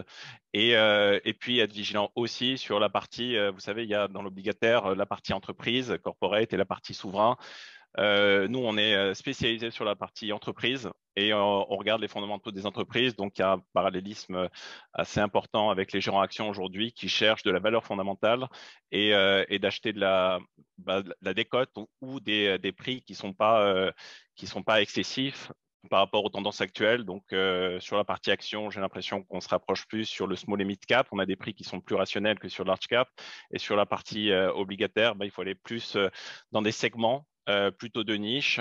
et puis être vigilant aussi sur la partie, vous savez, il y a dans l'obligataire la partie entreprise, corporate, et la partie souverain. Nous, on est spécialisé sur la partie entreprise et on regarde les fondamentaux des entreprises. Donc, il y a un parallélisme assez important avec les gérants actions aujourd'hui qui cherchent de la valeur fondamentale et d'acheter de la décote ou des prix qui sont pas excessifs par rapport aux tendances actuelles. Donc, sur la partie action, j'ai l'impression qu'on se rapproche plus sur le small et mid cap. On a des prix qui sont plus rationnels que sur le large cap. Et sur la partie obligataire, il faut aller plus dans des segments plutôt de niche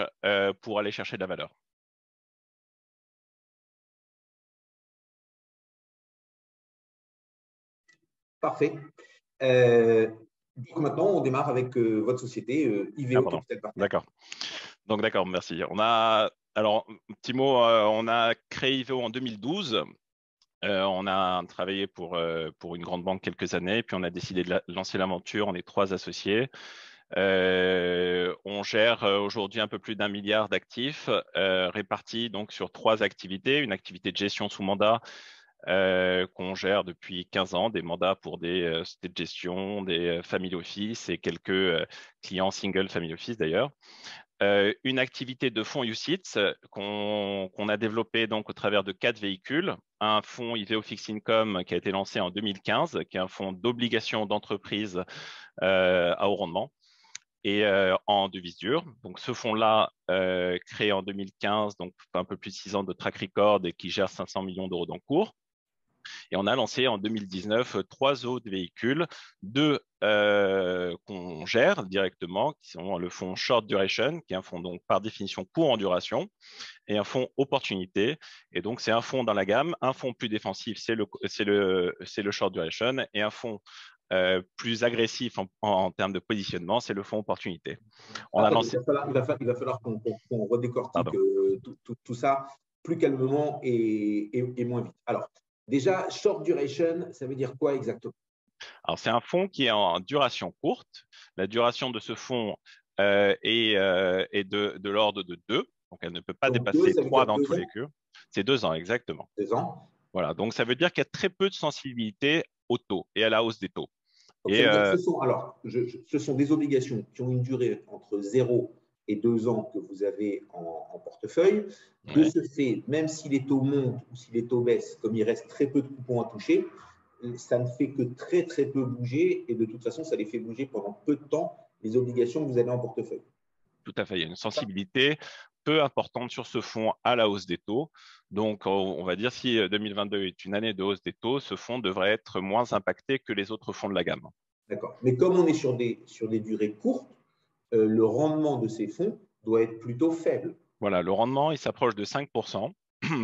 pour aller chercher de la valeur. Parfait. Donc maintenant, on démarre avec votre société IVO Capital Partners. D'accord. Donc d'accord, merci. Alors, petit mot, on a créé IVO en 2012. On a travaillé pour une grande banque quelques années, puis on a décidé de lancer l'aventure. On est 3 associés. On gère aujourd'hui un peu plus d'1 milliard d'actifs répartis donc sur 3 activités. Une activité de gestion sous mandat qu'on gère depuis 15 ans, des mandats pour des sociétés de gestion, des family office et quelques clients single family office d'ailleurs. Une activité de fonds UCITS qu'on a développé donc au travers de 4 véhicules. Un fonds IVO Fixed Income qui a été lancé en 2015, qui est un fonds d'obligation d'entreprise à haut rendement et en devise dure. Donc ce fonds-là, créé en 2015, donc un peu plus de 6 ans de track record et qui gère 500 millions d'euros d'encours. Et on a lancé en 2019 3 autres véhicules, 2 qu'on gère directement, qui sont le fonds Short Duration, qui est un fonds donc par définition court en duration, et un fonds Opportunité. Et donc c'est un fonds dans la gamme, un fonds plus défensif, c'est le Short Duration, et un fonds plus agressif en termes de positionnement, c'est le fonds Opportunité. On a lancé... Il va falloir qu'on redécortique tout ça plus calmement et moins vite. Alors, déjà, short duration, ça veut dire quoi exactement? Alors, c'est un fonds qui est en duration courte. La duration de ce fonds est de l'ordre de 2. Donc, elle ne peut pas dépasser 3 dans tous les cas. C'est 2 ans, exactement. 2 ans. Voilà. Donc, ça veut dire qu'il y a très peu de sensibilité au taux et à la hausse des taux. Donc, ce sont des obligations qui ont une durée entre 0 et 2 ans que vous avez en portefeuille. De ce fait, même si les taux montent ou si les taux baissent, comme il reste très peu de coupons à toucher, ça ne fait que très, très peu bouger. Et de toute façon, ça les fait bouger pendant peu de temps, les obligations que vous avez en portefeuille. Tout à fait. Il y a une sensibilité peu importante sur ce fonds à la hausse des taux. Donc, on va dire si 2022 est une année de hausse des taux, ce fonds devrait être moins impacté que les autres fonds de la gamme. D'accord. Mais comme on est sur des durées courtes, le rendement de ces fonds doit être plutôt faible. Voilà, le rendement, il s'approche de 5%.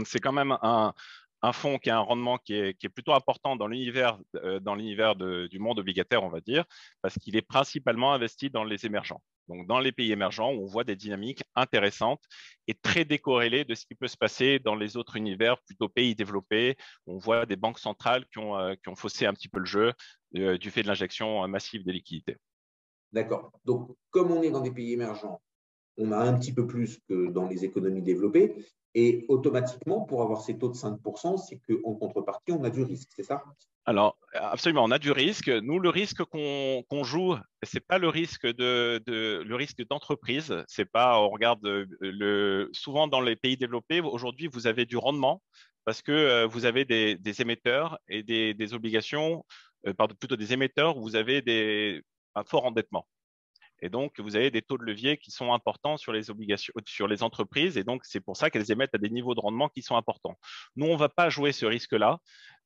C'est quand même un fonds qui a un rendement qui est plutôt important dans l'univers du monde obligataire, on va dire, parce qu'il est principalement investi dans les émergents. Donc, dans les pays émergents, on voit des dynamiques intéressantes et très décorrélées de ce qui peut se passer dans les autres univers, plutôt pays développés. On voit des banques centrales qui ont faussé un petit peu le jeu du fait de l'injection massive des liquidités. D'accord. Donc, comme on est dans des pays émergents, on a un petit peu plus que dans les économies développées. Et automatiquement, pour avoir ces taux de 5%, c'est qu'en contrepartie, on a du risque, c'est ça? Alors, absolument, on a du risque. Nous, le risque qu'on joue, ce n'est pas le risque le risque d'entreprise. C'est pas, on regarde souvent dans les pays développés, aujourd'hui, vous avez du rendement parce que vous avez des émetteurs et des obligations, plutôt des émetteurs où vous avez un fort endettement. Et donc, vous avez des taux de levier qui sont importants sur les obligations, sur les entreprises. Et donc, c'est pour ça qu'elles émettent à des niveaux de rendement qui sont importants. Nous, on ne va pas jouer ce risque-là.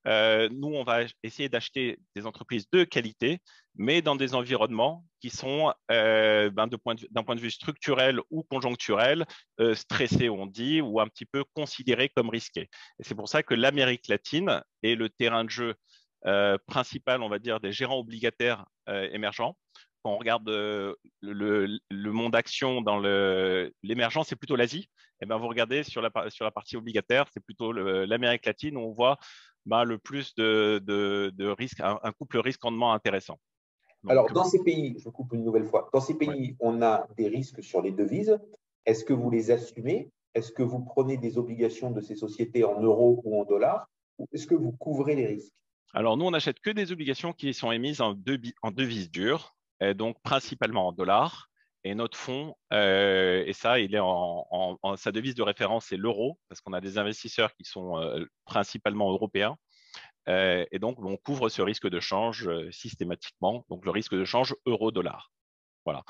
Nous, on va essayer d'acheter des entreprises de qualité, mais dans des environnements qui sont, d'un point de vue structurel ou conjoncturel, stressés, on dit, ou un petit peu considérés comme risqués. Et c'est pour ça que l'Amérique latine est le terrain de jeu principal, on va dire, des gérants obligataires émergents. Quand on regarde le monde action dans l'émergence, c'est plutôt l'Asie. Et ben, vous regardez sur la partie obligataire, c'est plutôt l'Amérique latine où on voit le plus de risques, un couple risque-rendement intéressant. Donc, alors, dans ces pays, je coupe une nouvelle fois, dans ces pays, on a des risques sur les devises. Est-ce que vous les assumez? Est-ce que vous prenez des obligations de ces sociétés en euros ou en dollars? Ou est-ce que vous couvrez les risques? Alors, nous, on n'achète que des obligations qui sont émises en devises dures, donc principalement en dollars. Et notre fonds, et ça, il est sa devise de référence, c'est l'euro, parce qu'on a des investisseurs qui sont principalement européens. Et donc, on couvre ce risque de change systématiquement, donc le risque de change euro-dollar. Voilà.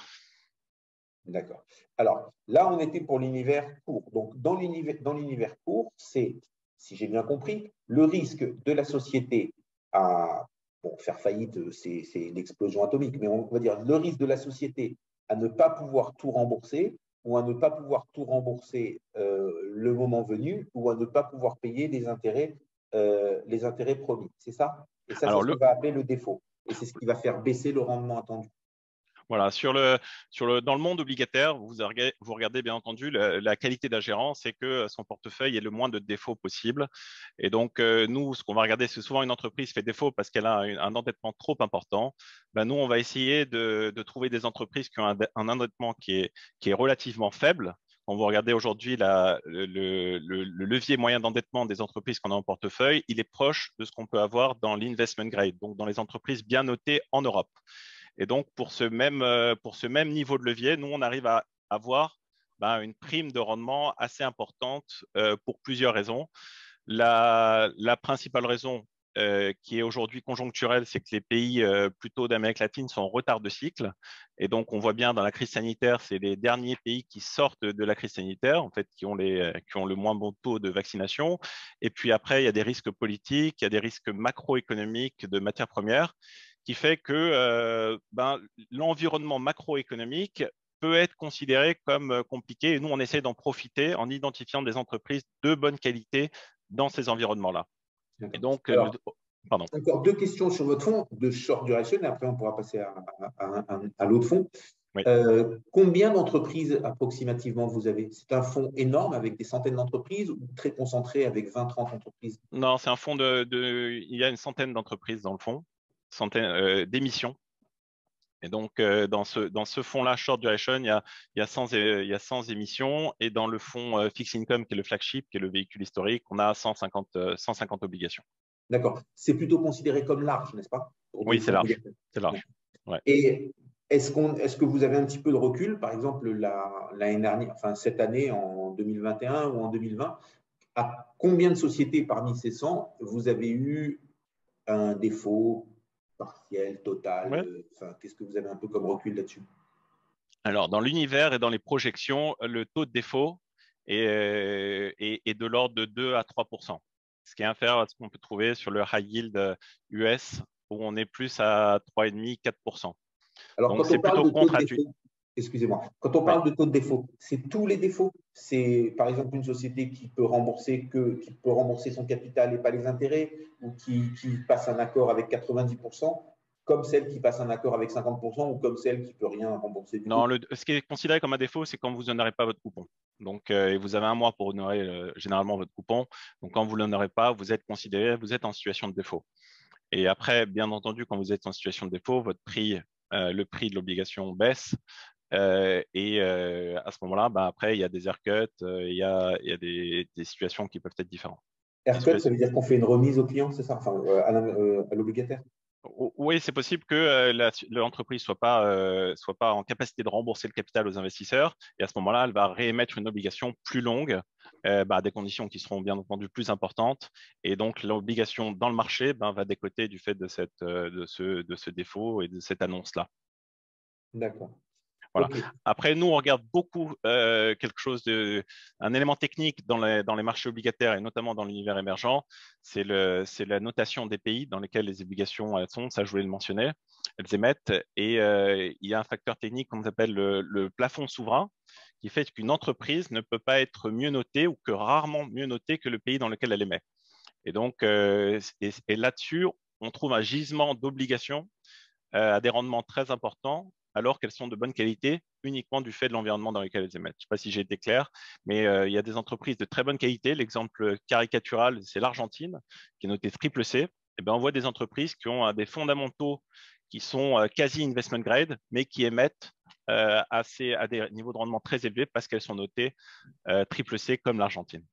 D'accord. Alors, là, on était pour l'univers court. Donc, dans l'univers court, c'est, si j'ai bien compris, le risque de la société à faire faillite, c'est l'explosion atomique, mais on va dire le risque de la société à ne pas pouvoir tout rembourser ou à ne pas pouvoir tout rembourser le moment venu ou à ne pas pouvoir payer les intérêts promis. C'est ça? Et ça, c'est ce qu'on va appeler le défaut. et c'est ce qui va faire baisser le rendement attendu. Voilà, dans le monde obligataire, vous regardez bien entendu la qualité d'ingérence, c'est que son portefeuille ait le moins de défauts possible. Et donc, nous, ce qu'on va regarder, c'est souvent une entreprise fait défaut parce qu'elle a un endettement trop important. Ben, nous, on va essayer de trouver des entreprises qui ont un endettement qui est relativement faible. Quand vous regardez aujourd'hui le levier moyen d'endettement des entreprises qu'on a en portefeuille, il est proche de ce qu'on peut avoir dans l'investment grade, donc dans les entreprises bien notées en Europe. Et donc, pour ce même niveau de levier, nous, on arrive à avoir une prime de rendement assez importante pour plusieurs raisons. La principale raison qui est aujourd'hui conjoncturelle, c'est que les pays plutôt d'Amérique latine sont en retard de cycle. Et donc, on voit bien dans la crise sanitaire, c'est les derniers pays qui sortent de la crise sanitaire, en fait, qui ont le moins bon taux de vaccination. Et puis après, il y a des risques politiques, il y a des risques macroéconomiques de matières premières qui fait que l'environnement macroéconomique peut être considéré comme compliqué. Et nous, on essaie d'en profiter en identifiant des entreprises de bonne qualité dans ces environnements-là. Et donc, alors, pardon. Encore deux questions sur votre fonds de short duration, et après on pourra passer à l'autre fonds. Oui. Combien d'entreprises approximativement vous avez? C'est un fonds énorme avec des centaines d'entreprises ou très concentré avec 20-30 entreprises? Non, c'est un fonds il y a une centaine d'entreprises dans le fonds, d'émissions. Et donc, dans ce fonds-là, Short Duration, il y a 100 émissions. Et dans le fonds Fixed Income, qui est le flagship, qui est le véhicule historique, on a 150 obligations. D'accord. C'est plutôt considéré comme large, n'est-ce pas? Oui, c'est large. C'est large. Ouais. Et est-ce que vous avez un petit peu de recul, par exemple, l'année dernière, enfin cette année, en 2021 ou en 2020, à combien de sociétés parmi ces 100 vous avez eu un défaut partiel, total? Ouais. Qu'est-ce que vous avez un peu comme recul là-dessus? Alors, dans l'univers et dans les projections, le taux de défaut est de l'ordre de 2 à 3%, ce qui est inférieur à ce qu'on peut trouver sur le high yield US, où on est plus à 3,5-4%. Alors, donc, quand on parle de taux de contre-intuitif. défaut, excusez-moi, quand on parle de taux de défaut, c'est tous les défauts? C'est par exemple une société qui peut rembourser son capital et pas les intérêts, ou qui passe un accord avec 90%, comme celle qui passe un accord avec 50%, ou comme celle qui peut rien rembourser du Non, tout? ce qui est considéré comme un défaut, c'est quand vous n'honorez pas votre coupon. Donc, et vous avez un mois pour honorer généralement votre coupon. Donc, quand vous ne l'honorez pas, vous êtes en situation de défaut. Et après, bien entendu, quand vous êtes en situation de défaut, le prix de l'obligation baisse. Et à ce moment-là, après, il y a des haircuts, il y a des situations qui peuvent être différentes. Haircut, ça veut dire qu'on fait une remise au client, c'est ça? Enfin, à l'obligataire? Oui, c'est possible que l'entreprise soit pas en capacité de rembourser le capital aux investisseurs. Et à ce moment-là, elle va réémettre une obligation plus longue, à des conditions qui seront bien entendu plus importantes. Et donc, l'obligation dans le marché va décoter du fait de ce défaut et de cette annonce-là. D'accord. Voilà. Okay. Après, nous, on regarde beaucoup un élément technique dans les marchés obligataires et notamment dans l'univers émergent, c'est la notation des pays dans lesquels les obligations sont. Ça, je voulais le mentionner. Elles émettent et il y a un facteur technique qu'on appelle le plafond souverain qui fait qu'une entreprise ne peut pas être mieux notée ou que rarement mieux notée que le pays dans lequel elle émet. Et donc, et là-dessus, on trouve un gisement d'obligations à des rendements très importants, alors qu'elles sont de bonne qualité uniquement du fait de l'environnement dans lequel elles émettent. Je ne sais pas si j'ai été clair, mais il y a des entreprises de très bonne qualité. L'exemple caricatural, c'est l'Argentine, qui est notée triple C. Et on voit des entreprises qui ont des fondamentaux qui sont quasi investment grade, mais qui émettent à des niveaux de rendement très élevés parce qu'elles sont notées triple C comme l'Argentine.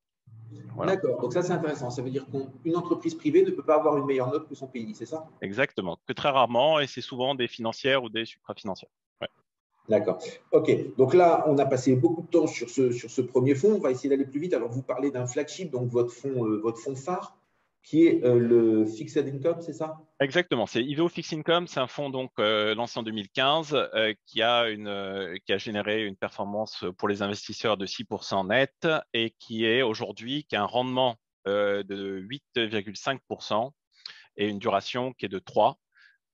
Voilà. D'accord, donc ça c'est intéressant. Ça veut dire qu'une entreprise privée ne peut pas avoir une meilleure note que son pays, c'est ça? Exactement, que très rarement, et c'est souvent des financières ou des suprafinancières. Ouais. D'accord. OK. Donc là, on a passé beaucoup de temps sur ce premier fonds. On va essayer d'aller plus vite. Alors, vous parlez d'un flagship, donc votre fonds phare, qui est le Fixed Income, c'est ça? Exactement. C'est IVO Fixed Income. C'est un fonds donc lancé en 2015 qui a généré une performance pour les investisseurs de 6% net et qui a un rendement de 8,5% et une duration qui est de 3.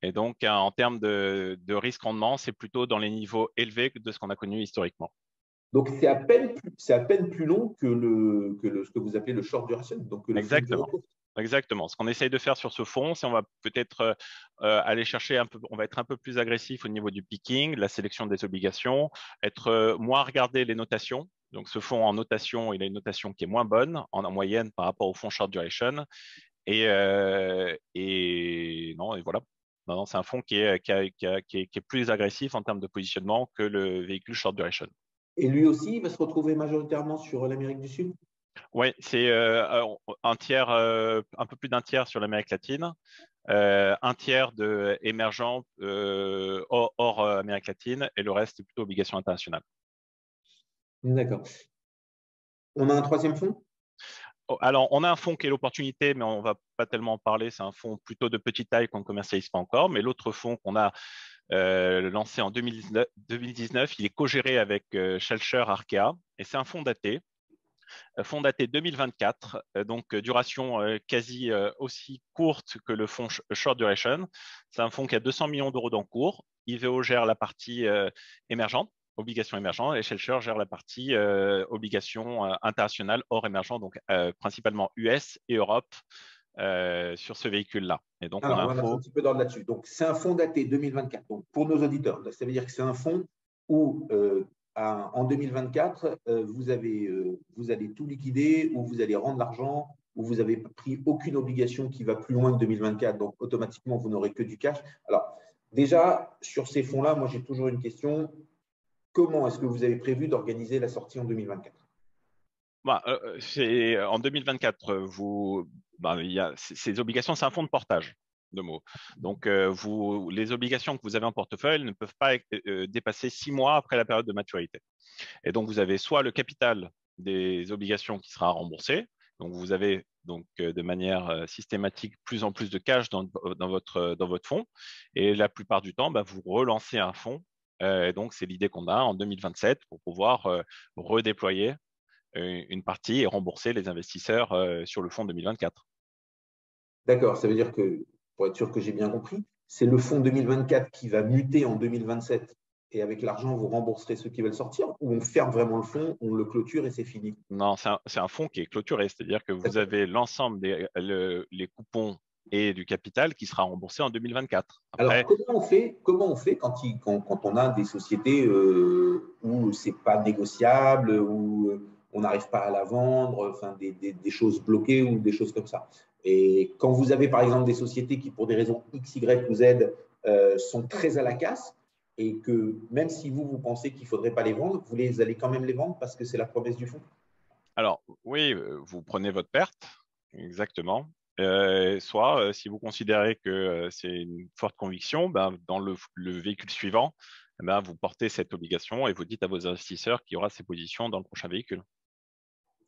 Et donc, en termes de risque-rendement, c'est plutôt dans les niveaux élevés de ce qu'on a connu historiquement. Donc, c'est à peine plus long que ce que vous appelez le short duration. Donc, Exactement. Exactement. Ce qu'on essaye de faire sur ce fonds, c'est on va peut-être aller chercher un peu, on va être un peu plus agressif au niveau du picking, la sélection des obligations, être moins regarder les notations. Donc, ce fonds en notation, il a une notation qui est moins bonne en moyenne par rapport au fonds short duration. Et voilà. Non, c'est un fonds qui est plus agressif en termes de positionnement que le véhicule short duration. Et lui aussi, il va se retrouver majoritairement sur l'Amérique du Sud? Oui, c'est un tiers, un peu plus d'un tiers sur l'Amérique latine, un tiers de émergents hors Amérique latine, et le reste est plutôt obligations internationales. D'accord. On a un troisième fonds? Alors, on a un fonds qui est l'opportunité, mais on ne va pas tellement en parler. C'est un fonds plutôt de petite taille qu'on ne commercialise pas encore. Mais l'autre fonds qu'on a lancé en 2019, il est co-géré avec Schelcher Arkea, et c'est un fonds daté. Fonds daté 2024, donc duration quasi aussi courte que le fonds Short Duration. C'est un fonds qui a 200 millions d'euros d'encours. IVO gère la partie émergente, obligations émergentes, et Schelcher gère la partie obligations internationales hors émergent, donc principalement US et Europe sur ce véhicule-là. Et donc, Alors, on a on va mettre un petit peu d'ordre là-dessus. Donc, c'est un fonds daté 2024. Donc, pour nos auditeurs, ça veut dire que c'est un fonds où en 2024, vous allez tout liquider, ou vous allez rendre l'argent, ou vous n'avez pris aucune obligation qui va plus loin que 2024. Donc, automatiquement, vous n'aurez que du cash. Alors, déjà, sur ces fonds-là, moi, j'ai toujours une question. Comment est-ce que vous avez prévu d'organiser la sortie en 2024? En 2024, ces obligations, c'est un fonds de portage de mots. Donc, les obligations que vous avez en portefeuille ne peuvent pas dépasser 6 mois après la période de maturité. Et donc, vous avez soit le capital des obligations qui sera remboursé. Donc, vous avez de manière systématique plus en plus de cash dans votre fonds. Et la plupart du temps, vous relancez un fonds. Et donc, c'est l'idée qu'on a en 2027 pour pouvoir redéployer une partie et rembourser les investisseurs sur le fonds 2024. D'accord, ça veut dire que, pour être sûr que j'ai bien compris, c'est le fonds 2024 qui va muter en 2027, et avec l'argent, vous rembourserez ceux qui veulent sortir, ou on ferme vraiment le fonds, on le clôture et c'est fini? Non, c'est un fonds qui est clôturé, c'est-à-dire que vous avez l'ensemble les coupons et du capital qui sera remboursé en 2024. Après, alors, comment on fait quand on a des sociétés où ce n'est pas négociable, où on n'arrive pas à la vendre, enfin, des choses bloquées ou des choses comme ça? Et quand vous avez, par exemple, des sociétés qui, pour des raisons X, Y ou Z, sont très à la casse, et que même si vous pensez qu'il ne faudrait pas les vendre, vous allez quand même les vendre parce que c'est la promesse du fonds? alors, oui, vous prenez votre perte, exactement. Soit, si vous considérez que c'est une forte conviction, dans le véhicule suivant, vous portez cette obligation et vous dites à vos investisseurs qu'il y aura ces positions dans le prochain véhicule.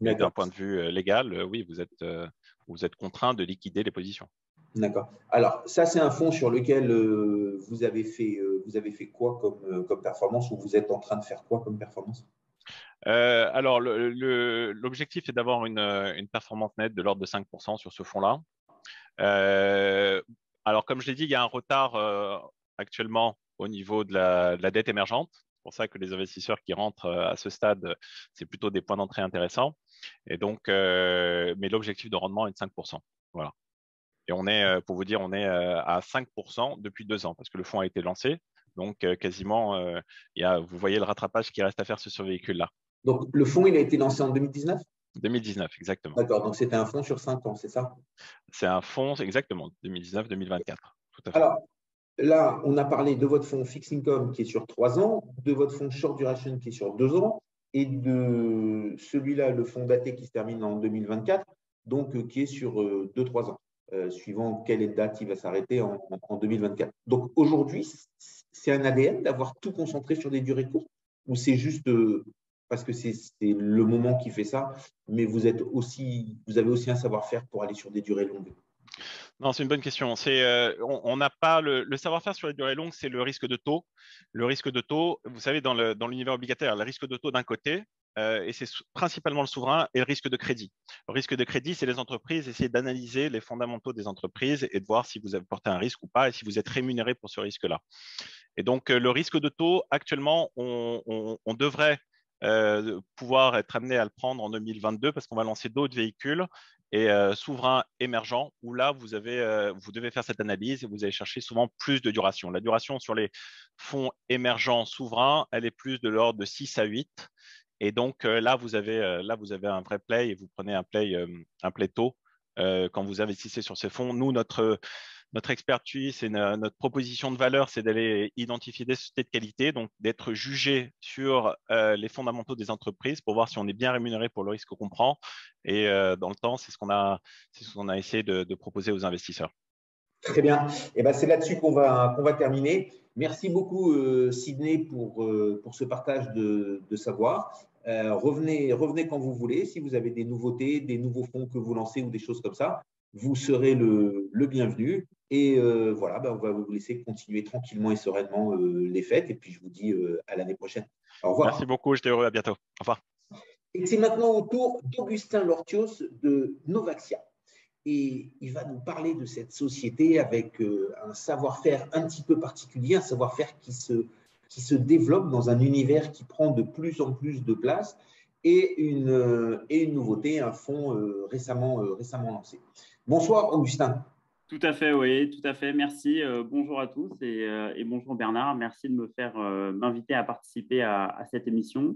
Et d'un point de vue légal, oui, vous êtes contraint de liquider les positions. D'accord. Alors, ça, c'est un fonds sur lequel vous avez fait quoi comme performance, ou vous êtes en train de faire quoi comme performance? Alors, l'objectif est d'avoir une performance nette de l'ordre de 5% sur ce fonds-là. Alors, comme je l'ai dit, il y a un retard actuellement au niveau de la dette émergente. C'est pour ça que les investisseurs qui rentrent à ce stade, c'est plutôt des points d'entrée intéressants. Et donc, mais l'objectif de rendement est de 5%. Voilà. Et on est, pour vous dire, on est à 5% depuis 2 ans parce que le fonds a été lancé. Donc, quasiment, vous voyez le rattrapage qui reste à faire sur ce véhicule-là. Donc, le fonds, il a été lancé en 2019? 2019, exactement. D'accord, donc c'était un fonds sur 5 ans, c'est ça? C'est un fonds, exactement, 2019-2024. Tout à fait. Alors, là, on a parlé de votre fonds Fixed Income qui est sur 3 ans, de votre fonds Short Duration qui est sur 2 ans, et de celui-là, le fonds daté qui se termine en 2024, donc qui est sur 2-3 ans, suivant quelle date il va s'arrêter en 2024. Donc aujourd'hui, c'est un ADN d'avoir tout concentré sur des durées courtes, ou c'est juste parce que c'est le moment qui fait ça, mais vous avez aussi un savoir-faire pour aller sur des durées longues? Non, c'est une bonne question. On n'a pas le savoir-faire sur les durées longues, c'est le risque de taux. Le risque de taux, vous savez, dans l'univers obligataire, le risque de taux d'un côté, et c'est principalement le souverain, et le risque de crédit. Le risque de crédit, c'est les entreprises, essayer d'analyser les fondamentaux des entreprises et de voir si vous avez porté un risque ou pas et si vous êtes rémunéré pour ce risque-là. Et donc, le risque de taux, actuellement, on devrait pouvoir être amené à le prendre en 2022 parce qu'on va lancer d'autres véhicules et souverains émergents où là, vous devez faire cette analyse et vous allez chercher souvent plus de duration. La duration sur les fonds émergents souverains, elle est plus de l'ordre de 6 à 8. Et donc là, vous avez un vrai play et vous prenez un play tôt quand vous investissez sur ces fonds. Nous, notre expertise et notre proposition de valeur, c'est d'aller identifier des sociétés de qualité, donc d'être jugé sur les fondamentaux des entreprises pour voir si on est bien rémunéré pour le risque qu'on prend. Et dans le temps, c'est ce qu'on a essayé de proposer aux investisseurs. Très bien. Et ben, c'est là-dessus qu'on va terminer. Merci beaucoup, Sydney, pour ce partage de savoir. Revenez quand vous voulez. Si vous avez des nouveautés, des nouveaux fonds que vous lancez ou des choses comme ça, vous serez le bienvenu. Et voilà, ben, on va vous laisser continuer tranquillement et sereinement les fêtes. Et puis, je vous dis à l'année prochaine. Au revoir. Merci beaucoup. J'étais heureux. À bientôt. Au revoir. Et c'est maintenant au tour d'Augustin Lortios de Novaxia. Et il va nous parler de cette société avec un savoir-faire un petit peu particulier, un savoir-faire qui se développe dans un univers qui prend de plus en plus de place et une nouveauté, un fonds récemment lancé. Bonsoir Augustin. Tout à fait, oui, tout à fait. Merci. Bonjour à tous et bonjour Bernard. Merci de me faire m'inviter à participer à cette émission.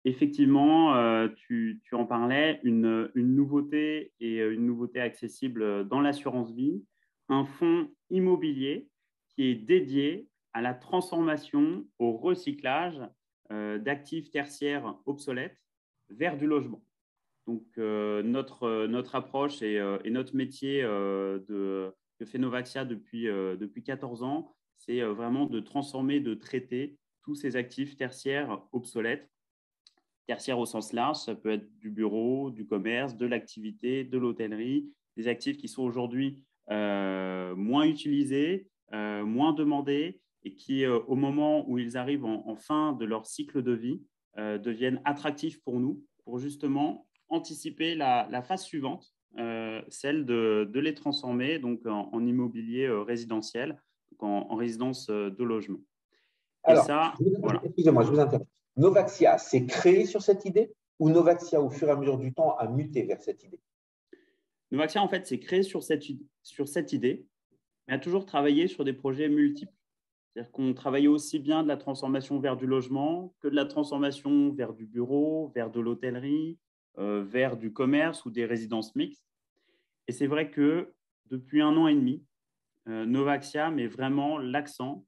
Effectivement, tu en parlais, une nouveauté et une nouveauté accessible dans l'assurance vie, un fonds immobilier qui est dédié à la transformation, au recyclage d'actifs tertiaires obsolètes vers du logement. Donc, notre approche et notre métier que fait Novaxia depuis 14 ans, c'est vraiment de transformer, de traiter tous ces actifs tertiaires obsolètes. Tertiaire au sens large, ça peut être du bureau, du commerce, de l'activité, de l'hôtellerie, des actifs qui sont aujourd'hui moins utilisés, moins demandés et qui, au moment où ils arrivent en fin de leur cycle de vie, deviennent attractifs pour nous, pour justement anticiper la phase suivante, celle de les transformer donc, en immobilier résidentiel, donc en résidence de logement. Alors, excusez-moi, je vous interromps. Novaxia s'est créé sur cette idée ou Novaxia, au fur et à mesure du temps, a muté vers cette idée? Novaxia, en fait, s'est créé sur cette idée, mais a toujours travaillé sur des projets multiples. C'est-à-dire qu'on travaillait aussi bien de la transformation vers du logement que de la transformation vers du bureau, vers de l'hôtellerie, vers du commerce ou des résidences mixtes. Et c'est vrai que depuis 1 an et demi, Novaxia met vraiment l'accent.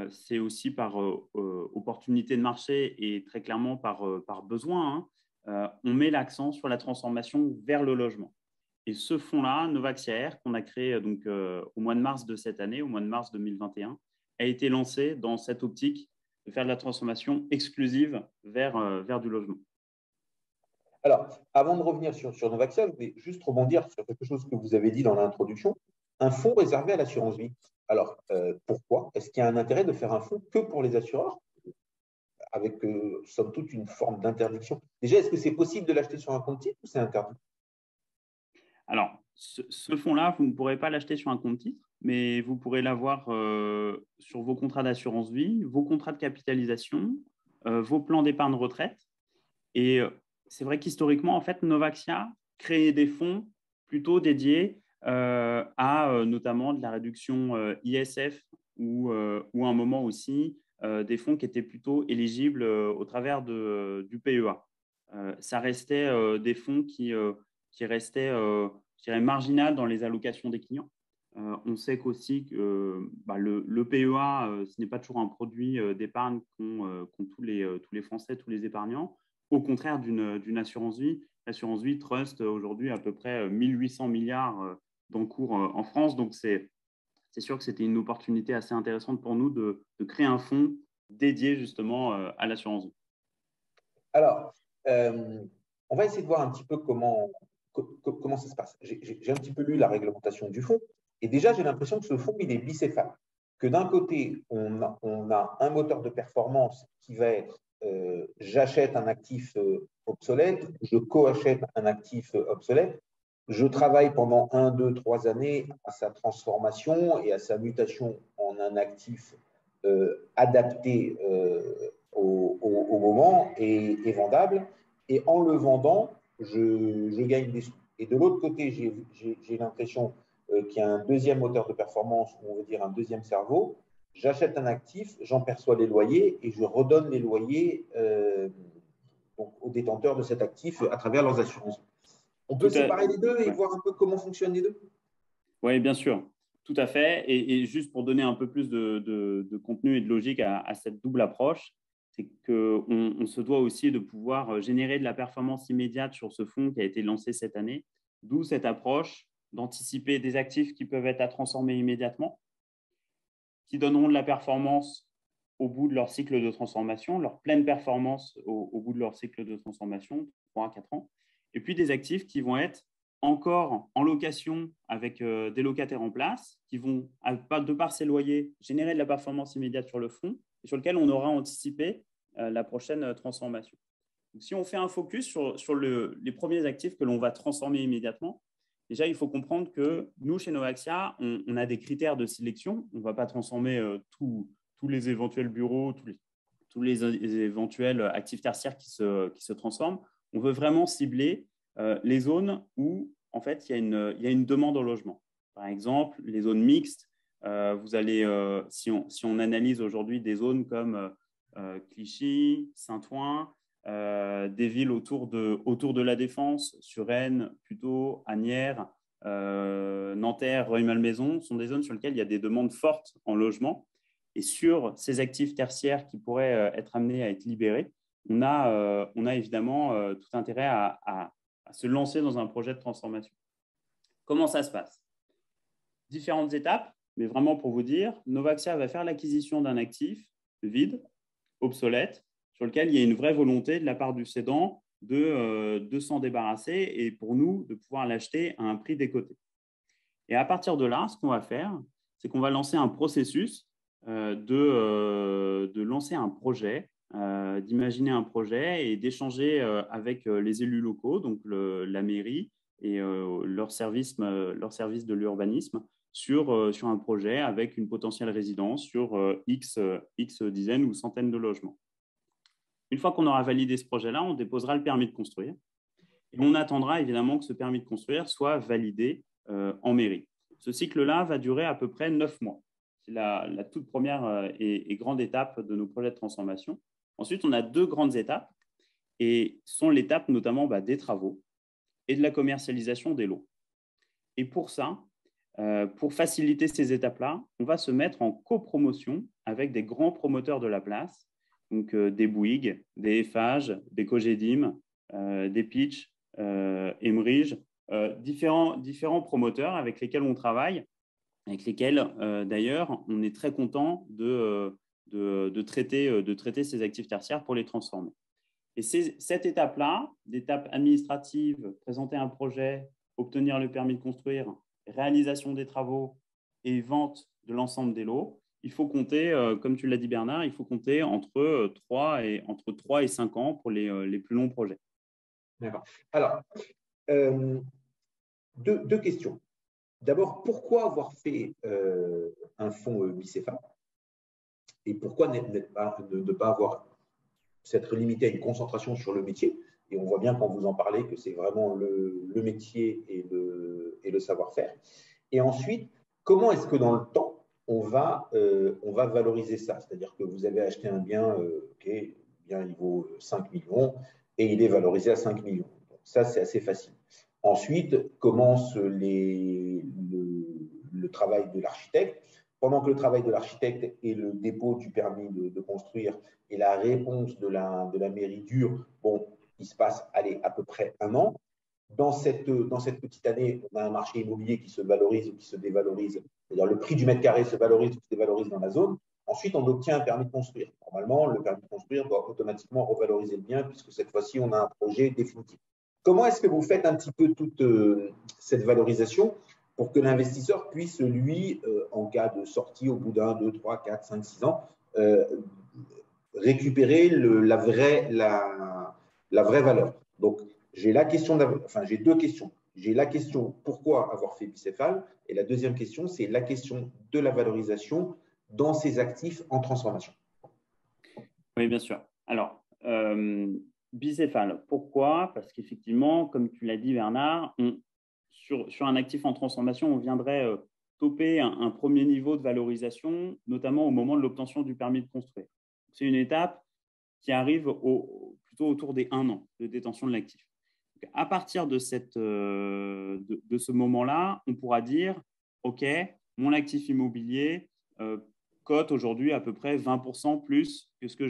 C'est aussi par opportunité de marché et très clairement par besoin. On met l'accent sur la transformation vers le logement. Et ce fonds-là, Novaxia Air, qu'on a créé donc, au mois de mars de cette année, au mois de mars 2021, a été lancé dans cette optique de faire de la transformation exclusive vers du logement. Alors, avant de revenir sur Novaxia, je voulais juste rebondir sur quelque chose que vous avez dit dans l'introduction, un fonds réservé à l'assurance vie. Alors, pourquoi? Est-ce qu'il y a un intérêt de faire un fonds que pour les assureurs, avec, somme toute, une forme d'interdiction? Déjà, est-ce que c'est possible de l'acheter sur un compte titre ou c'est interdit? Alors, ce fonds-là, vous ne pourrez pas l'acheter sur un compte titre, mais vous pourrez l'avoir sur vos contrats d'assurance vie, vos contrats de capitalisation, vos plans d'épargne retraite. Et c'est vrai qu'historiquement, en fait, Novaxia créait des fonds plutôt dédiés à notamment de la réduction ISF ou à un moment aussi des fonds qui étaient plutôt éligibles au travers du PEA. Ça restait des fonds qui restaient, je dirais, marginal dans les allocations des clients. On sait qu'aussi que le PEA, ce n'est pas toujours un produit d'épargne qu'ont tous les Français, tous les épargnants. Au contraire d'une assurance vie. L'assurance vie trust aujourd'hui à peu près 1 800 milliards d'encours en France. Donc, c'est sûr que c'était une opportunité assez intéressante pour nous de créer un fonds dédié justement à l'assurance vie. Alors, on va essayer de voir un petit peu comment ça se passe. J'ai un petit peu lu la réglementation du fonds et déjà, j'ai l'impression que ce fonds, il est bicéphale. Que d'un côté, on a un moteur de performance qui va être j'achète un actif obsolète, je co-achète un actif obsolète, je travaille pendant 1, 2, 3 années à sa transformation et à sa mutation en un actif adapté aux au moment est vendable. Et en le vendant, je gagne des sous. Et de l'autre côté, j'ai l'impression qu'il y a un deuxième moteur de performance, ou on va dire un deuxième cerveau. J'achète un actif, j'en perçois les loyers et je redonne les loyers donc, aux détenteurs de cet actif à travers leurs assurances. On peut séparer les deux et voir un peu comment fonctionnent les deux? Oui, bien sûr, tout à fait. Et juste pour donner un peu plus de contenu et de logique à cette double approche, c'est qu'on se doit aussi de pouvoir générer de la performance immédiate sur ce fonds qui a été lancé cette année, d'où cette approche d'anticiper des actifs qui peuvent être à transformer immédiatement, qui donneront de la performance au bout de leur cycle de transformation, leur pleine performance au bout de leur cycle de transformation, 3 à 4 ans, et puis des actifs qui vont être encore en location avec des locataires en place, qui vont, de par ces loyers, générer de la performance immédiate sur le fonds, et sur lequel on aura anticipé la prochaine transformation. Donc, si on fait un focus sur les premiers actifs que l'on va transformer immédiatement, déjà, il faut comprendre que nous, chez Novaxia, on a des critères de sélection. On ne va pas transformer tous les éventuels bureaux, tous les éventuels actifs tertiaires qui se transforment. On veut vraiment cibler les zones où, en fait, il y a une demande en logement. Par exemple, les zones mixtes, vous allez, si on analyse aujourd'hui des zones comme Clichy, Saint-Ouen, des villes autour de la Défense, Suresnes, Puteaux, Asnières, Nanterre, Rueil-Malmaison, sont des zones sur lesquelles il y a des demandes fortes en logement. Et sur ces actifs tertiaires qui pourraient être amenés à être libérés, on a évidemment tout intérêt à se lancer dans un projet de transformation. Comment ça se passe? Différentes étapes, mais vraiment pour vous dire, Novaxia va faire l'acquisition d'un actif vide, obsolète, sur lequel il y a une vraie volonté de la part du cédant de s'en débarrasser et pour nous, de pouvoir l'acheter à un prix décoté. Et à partir de là, ce qu'on va faire, c'est qu'on va lancer un processus de lancer un projet, d'imaginer un projet et d'échanger avec les élus locaux, donc la mairie et leur service de l'urbanisme sur un projet avec une potentielle résidence sur X dizaines ou centaines de logements. Une fois qu'on aura validé ce projet-là, on déposera le permis de construire et on attendra évidemment que ce permis de construire soit validé en mairie. Ce cycle-là va durer à peu près 9 mois. C'est la toute première et grande étape de nos projets de transformation. Ensuite, on a 2 grandes étapes et sont l'étape notamment des travaux et de la commercialisation des lots. Et pour ça, pour faciliter ces étapes-là, on va se mettre en copromotion avec des grands promoteurs de la place, donc des Bouygues, des Eiffage, des Cogedim, des Pitch, Emerige, différents promoteurs avec lesquels on travaille, avec lesquels d'ailleurs on est très content de traiter ces actifs tertiaires pour les transformer. Et c'est cette étape-là, l'étape administrative, présenter un projet, obtenir le permis de construire, réalisation des travaux et vente de l'ensemble des lots, il faut compter, comme tu l'as dit Bernard, il faut compter entre 3 et 5 ans pour les plus longs projets. D'accord. Alors, deux questions. D'abord, pourquoi avoir fait un fonds bicéphale et pourquoi ne pas avoir s'être limité à une concentration sur le métier? Et on voit bien quand vous en parlez que c'est vraiment le métier et le savoir-faire. Et ensuite, comment est-ce que dans le temps, on va valoriser ça? C'est-à-dire que vous avez acheté un bien, bien il vaut 5 millions et il est valorisé à 5 millions. Donc ça, c'est assez facile. Ensuite, commence le travail de l'architecte. Pendant que le travail de l'architecte et le dépôt du permis de construire et la réponse de la mairie dure, bon, il se passe à peu près 1 an. Dans cette petite année, on a un marché immobilier qui se valorise ou qui se dévalorise. C'est-à-dire le prix du mètre carré se valorise ou se dévalorise dans la zone. Ensuite, on obtient un permis de construire. Normalement, le permis de construire doit automatiquement revaloriser le bien puisque cette fois-ci, on a un projet définitif. Comment est-ce que vous faites un petit peu toute cette valorisation pour que l'investisseur puisse, lui, en cas de sortie au bout d'1, 2, 3, 4, 5, 6 ans, récupérer la vraie valeur? Donc, j'ai deux questions. J'ai la question pourquoi avoir fait bicéphale et la deuxième question, c'est la question de la valorisation dans ces actifs en transformation. Oui, bien sûr. Alors, bicéphale. Pourquoi? Parce qu'effectivement, comme tu l'as dit, Bernard, sur un actif en transformation, on viendrait toper un premier niveau de valorisation, notamment au moment de l'obtention du permis de construire. C'est une étape qui arrive plutôt autour des 1 an de détention de l'actif. À partir de ce moment-là, on pourra dire, OK, mon actif immobilier cote aujourd'hui à peu près 20% plus que ce que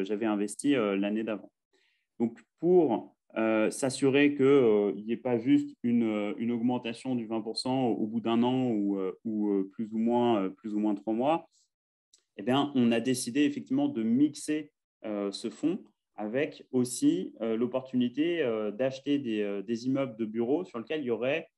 j'avais investi l'année d'avant. Donc, pour s'assurer qu'il n'y ait pas juste une augmentation du 20% au bout d'1 an ou plus ou moins 3 mois, eh bien, on a décidé effectivement de mixer ce fonds avec aussi l'opportunité d'acheter des immeubles de bureaux sur lesquels il y aurait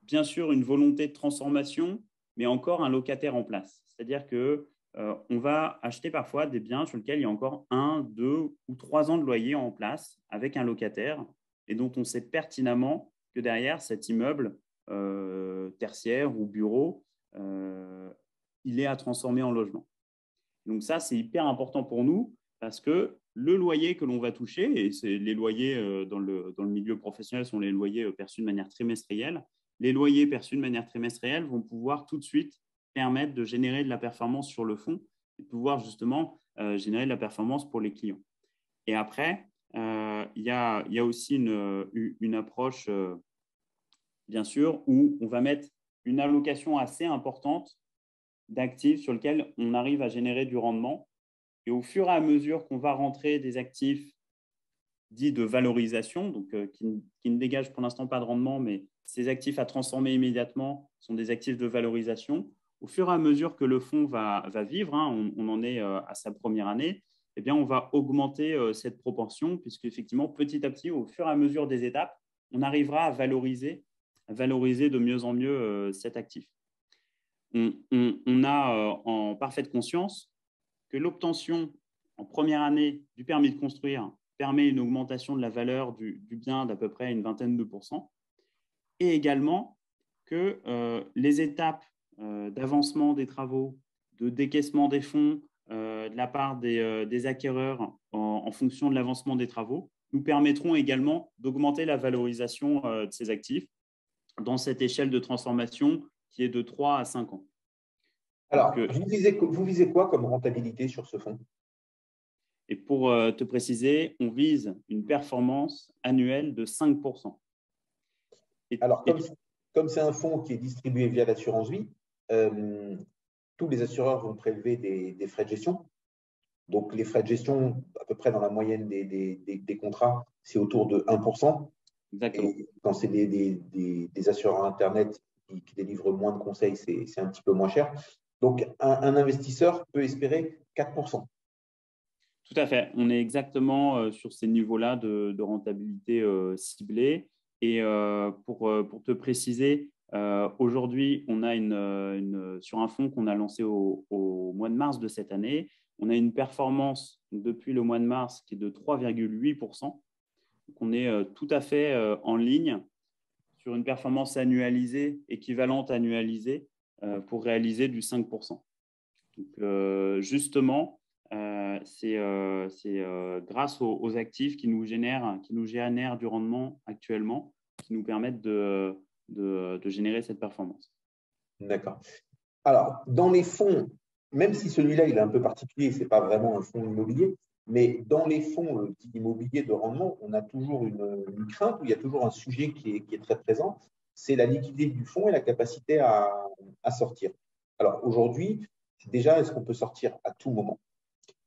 bien sûr une volonté de transformation, mais encore un locataire en place. C'est-à-dire qu'on va acheter parfois des biens sur lesquels il y a encore 1, 2 ou 3 ans de loyer en place avec un locataire et dont on sait pertinemment que derrière cet immeuble tertiaire ou bureau, il est à transformer en logement. Donc ça, c'est hyper important pour nous parce que le loyer que l'on va toucher, et les loyers dans le milieu professionnel sont les loyers perçus de manière trimestrielle, les loyers perçus de manière trimestrielle vont pouvoir tout de suite permettre de générer de la performance sur le fonds et de pouvoir justement générer de la performance pour les clients. Et après, il y a aussi une approche, bien sûr, où on va mettre une allocation assez importante d'actifs sur lesquels on arrive à générer du rendement. Et au fur et à mesure qu'on va rentrer des actifs dits de valorisation, donc qui ne dégagent pour l'instant pas de rendement, mais ces actifs à transformer immédiatement sont des actifs de valorisation. Au fur et à mesure que le fonds va vivre, hein, on en est à sa première année, eh bien, on va augmenter cette proportion, puisqu'effectivement, petit à petit, au fur et à mesure des étapes, on arrivera à valoriser de mieux en mieux cet actif. On a en parfaite conscience que l'obtention en première année du permis de construire permet une augmentation de la valeur du bien d'à peu près une vingtaine de %, et également que les étapes d'avancement des travaux, de décaissement des fonds de la part des acquéreurs en fonction de l'avancement des travaux nous permettront également d'augmenter la valorisation de ces actifs dans cette échelle de transformation qui est de 3 à 5 ans. Alors, vous visez quoi comme rentabilité sur ce fonds? Et pour te préciser, on vise une performance annuelle de 5%. Alors, comme c'est un fonds qui est distribué via l'assurance vie, tous les assureurs vont prélever des frais de gestion. Donc, les frais de gestion, à peu près dans la moyenne des contrats, c'est autour de 1%. Exactement. Et quand c'est des assureurs Internet qui délivrent moins de conseils, c'est un petit peu moins cher. Donc, un investisseur peut espérer 4%. Tout à fait. On est exactement sur ces niveaux-là de rentabilité ciblée. Et pour te préciser, aujourd'hui, on a sur un fonds qu'on a lancé au mois de mars de cette année, on a une performance depuis le mois de mars qui est de 3,8%. Donc, on est tout à fait en ligne sur une performance annualisée, équivalente annualisée, pour réaliser du 5%. Donc, justement, c'est grâce aux actifs qui nous génèrent du rendement actuellement, qui nous permettent de générer cette performance. D'accord. Alors, dans les fonds, même si celui-là il est un peu particulier, ce n'est pas vraiment un fonds immobilier, mais dans les fonds immobiliers de rendement, on a toujours une crainte, où il y a toujours un sujet qui est très présent, c'est la liquidité du fonds et la capacité à sortir. Alors aujourd'hui, déjà, est-ce qu'on peut sortir à tout moment?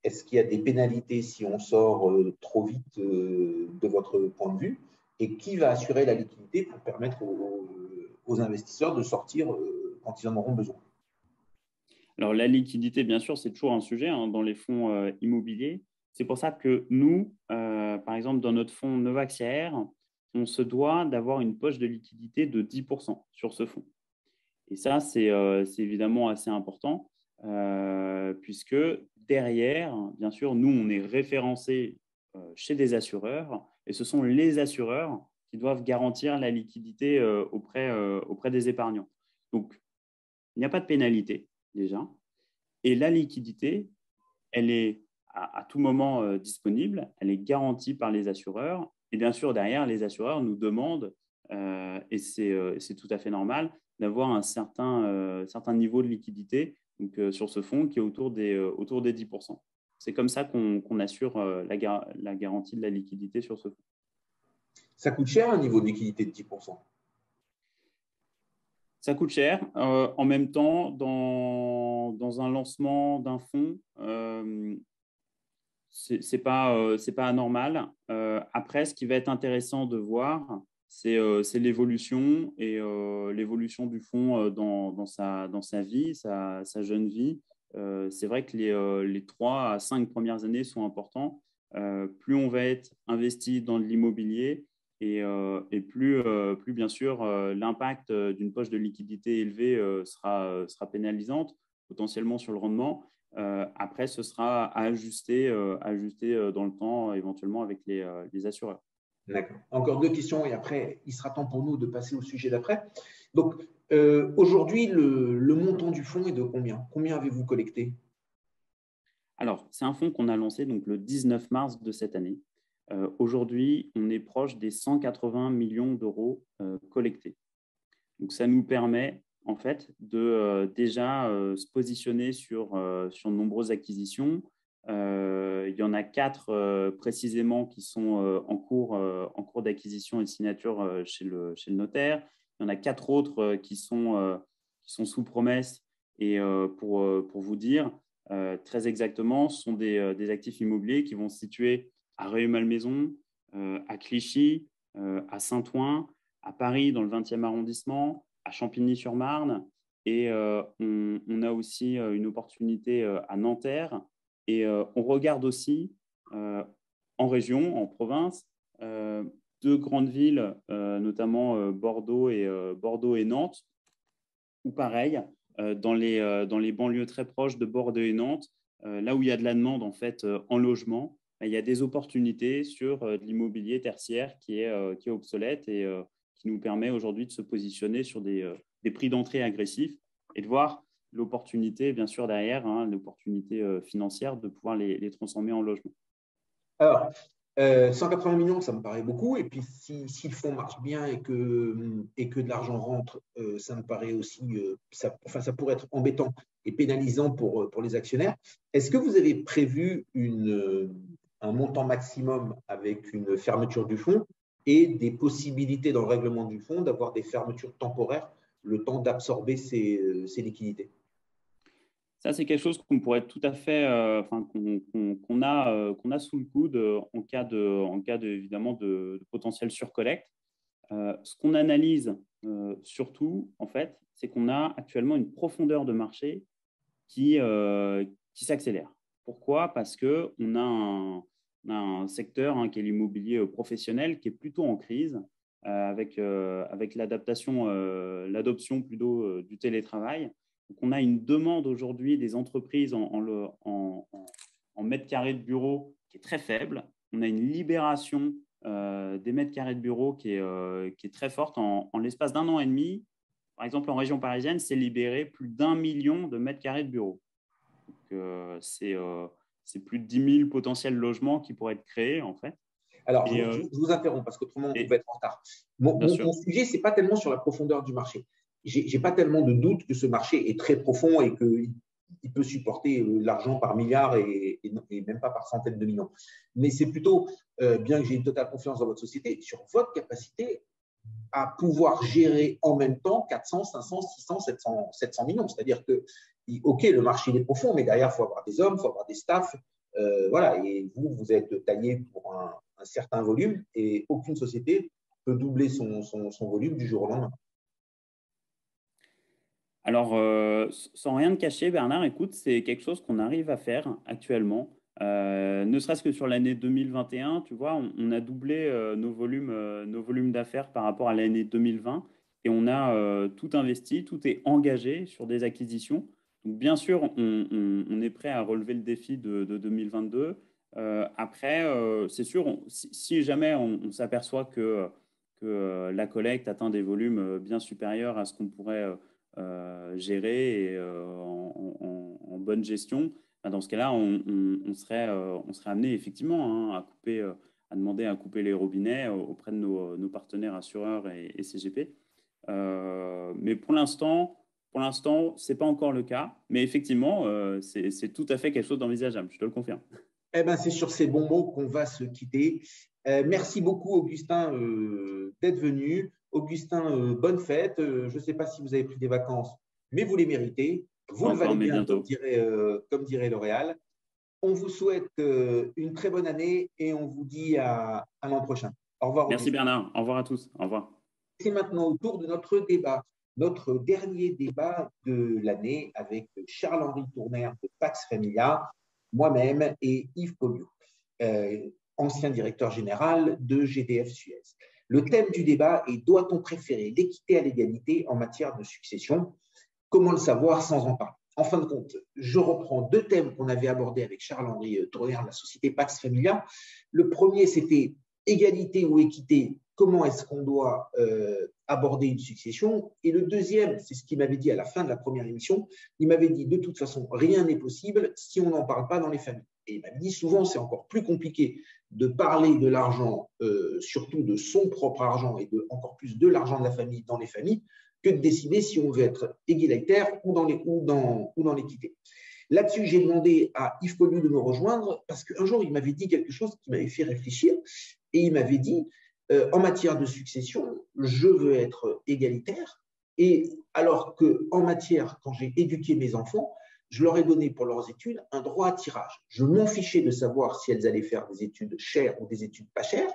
Est-ce qu'il y a des pénalités si on sort trop vite de votre point de vue? Et qui va assurer la liquidité pour permettre aux investisseurs de sortir quand ils en auront besoin? Alors, la liquidité, bien sûr, c'est toujours un sujet dans les fonds immobiliers. C'est pour ça que nous, par exemple, dans notre fonds Novaxiaire, on se doit d'avoir une poche de liquidité de 10% sur ce fonds. Et ça, c'est évidemment assez important, puisque derrière, bien sûr, nous, on est référencé chez des assureurs, et ce sont les assureurs qui doivent garantir la liquidité auprès des épargnants. Donc, il n'y a pas de pénalité, déjà. Et la liquidité, elle est à tout moment disponible, elle est garantie par les assureurs. Et bien sûr, derrière, les assureurs nous demandent, et c'est tout à fait normal, d'avoir un certain niveau de liquidité donc, sur ce fonds qui est autour des 10%. C'est comme ça qu'on assure la garantie de la liquidité sur ce fonds. Ça coûte cher un niveau de liquidité de 10%? Ça coûte cher. En même temps, dans un lancement d'un fonds, c'est pas anormal. Après, ce qui va être intéressant de voir, c'est l'évolution et l'évolution du fonds dans sa vie, sa jeune vie. C'est vrai que les 3 à 5 premières années sont importants. Plus on va être investi dans de l'immobilier et plus bien sûr l'impact d'une poche de liquidité élevée sera pénalisante potentiellement sur le rendement. Après, ce sera à ajuster dans le temps, éventuellement avec les assureurs. D'accord. Encore 2 questions et après, il sera temps pour nous de passer au sujet d'après. Donc, aujourd'hui, le montant du fonds est de combien? Combien avez-vous collecté? Alors, c'est un fonds qu'on a lancé donc, le 19 mars de cette année. Aujourd'hui, on est proche des 180 millions d'euros collectés. Donc, ça nous permet en fait de déjà se positionner sur de nombreuses acquisitions. Il y en a 4 précisément qui sont en cours d'acquisition et de signature chez le notaire. Il y en a 4 autres qui sont sous promesse. Et pour vous dire, très exactement, ce sont des actifs immobiliers qui vont se situer à Rueil-Malmaison, à Clichy, à Saint-Ouen, à Paris dans le 20e arrondissement, à Champigny-sur-Marne. Et on a aussi une opportunité à Nanterre. Et on regarde aussi en région, en province, 2 grandes villes, notamment Bordeaux et Nantes, où pareil, dans les banlieues très proches de Bordeaux et Nantes, là où il y a de la demande en fait en logement, il y a des opportunités sur de l'immobilier tertiaire qui est obsolète et qui nous permet aujourd'hui de se positionner sur des prix d'entrée agressifs et de voir l'opportunité, bien sûr, derrière, l'opportunité financière de pouvoir les transformer en logement. Alors, 180 millions, ça me paraît beaucoup. Et puis, si le fonds marche bien et que de l'argent rentre, ça me paraît aussi, ça pourrait être embêtant et pénalisant pour les actionnaires. Est-ce que vous avez prévu un montant maximum avec une fermeture du fonds et des possibilités dans le règlement du fonds d'avoir des fermetures temporaires, le temps d'absorber ces liquidités? Ça, c'est quelque chose qu'on pourrait tout à fait, qu'on a sous le coude en cas évidemment de potentiel surcollecte. Ce qu'on analyse surtout, en fait, c'est qu'on a actuellement une profondeur de marché qui s'accélère. Pourquoi? Parce qu'on a un secteur qui est l'immobilier professionnel qui est plutôt en crise avec l'adoption plutôt du télétravail. Donc, on a une demande aujourd'hui des entreprises en mètres carrés de bureau qui est très faible. On a une libération des mètres carrés de bureau qui est très forte. En l'espace d'1 an et demi, par exemple, en région parisienne, c'est libéré plus d'1 million de mètres carrés de bureau. C'est plus de 10 000 potentiels logements qui pourraient être créés, en fait. Alors, je vous interromps parce qu'autrement, on va être en retard. Mon sujet, ce n'est pas tellement sur la profondeur du marché. Je n'ai pas tellement de doute que ce marché est très profond et qu'il peut supporter l'argent par milliards et même pas par centaines de millions. Mais c'est plutôt, bien que j'ai une totale confiance dans votre société, sur votre capacité à pouvoir gérer en même temps 400, 500, 600, 700 millions. C'est-à-dire que, OK, le marché est profond, mais derrière, il faut avoir des hommes, il faut avoir des staffs. Voilà, et vous êtes taillé pour un certain volume et aucune société peut doubler son volume du jour au lendemain. Alors, sans rien de cacher, Bernard, écoute, c'est quelque chose qu'on arrive à faire actuellement. Ne serait-ce que sur l'année 2021, tu vois, on a doublé nos volumes d'affaires par rapport à l'année 2020 et on a tout investi, tout est engagé sur des acquisitions. Donc, bien sûr, on est prêt à relever le défi de 2022. Après, c'est sûr, si jamais on s'aperçoit que la collecte atteint des volumes bien supérieurs à ce qu'on pourrait gérer et en bonne gestion, dans ce cas-là, on serait amené effectivement hein, à demander à couper les robinets auprès de nos partenaires assureurs et CGP. Mais pour l'instant, ce n'est pas encore le cas. Mais effectivement, c'est tout à fait quelque chose d'envisageable, je te le confirme. Eh ben, c'est sur ces bons mots qu'on va se quitter. Merci beaucoup, Augustin, d'être venu. Augustin, bonne fête. Je ne sais pas si vous avez pris des vacances, mais vous les méritez. Vous le valez bien, comme dirait L'Oréal. On vous souhaite une très bonne année et on vous dit à l'an prochain. Au revoir. Merci Augustin. Bernard. Au revoir à tous. Au revoir. C'est maintenant au tour de notre débat. Notre dernier débat de l'année avec Charles-Henri Tournaire de Pax Familia, moi-même et Yves Colliot, ancien directeur général de GDF Suez. Le thème du débat est « Doit-on préférer l'équité à l'égalité en matière de succession ?» Comment le savoir sans en parler? En fin de compte, je reprends deux thèmes qu'on avait abordés avec Charles-Henri Tournaire de la société Pax Familia. Le premier, c'était égalité ou équité, comment est-ce qu'on doit aborder une succession? Et le deuxième, c'est ce qu'il m'avait dit à la fin de la première émission, il m'avait dit de toute façon, rien n'est possible si on n'en parle pas dans les familles. Et il m'avait dit souvent, c'est encore plus compliqué de parler de l'argent, surtout de son propre argent et encore plus de l'argent de la famille dans les familles, que de décider si on veut être égalitaire ou dans l'équité. Là-dessus, j'ai demandé à Yves Colliot de me rejoindre parce qu'un jour, il m'avait dit quelque chose qui m'avait fait réfléchir et il m'avait dit en matière de succession, je veux être égalitaire et alors qu'en matière, quand j'ai éduqué mes enfants, je leur ai donné pour leurs études un droit à tirage. Je m'en fichais de savoir si elles allaient faire des études chères ou des études pas chères,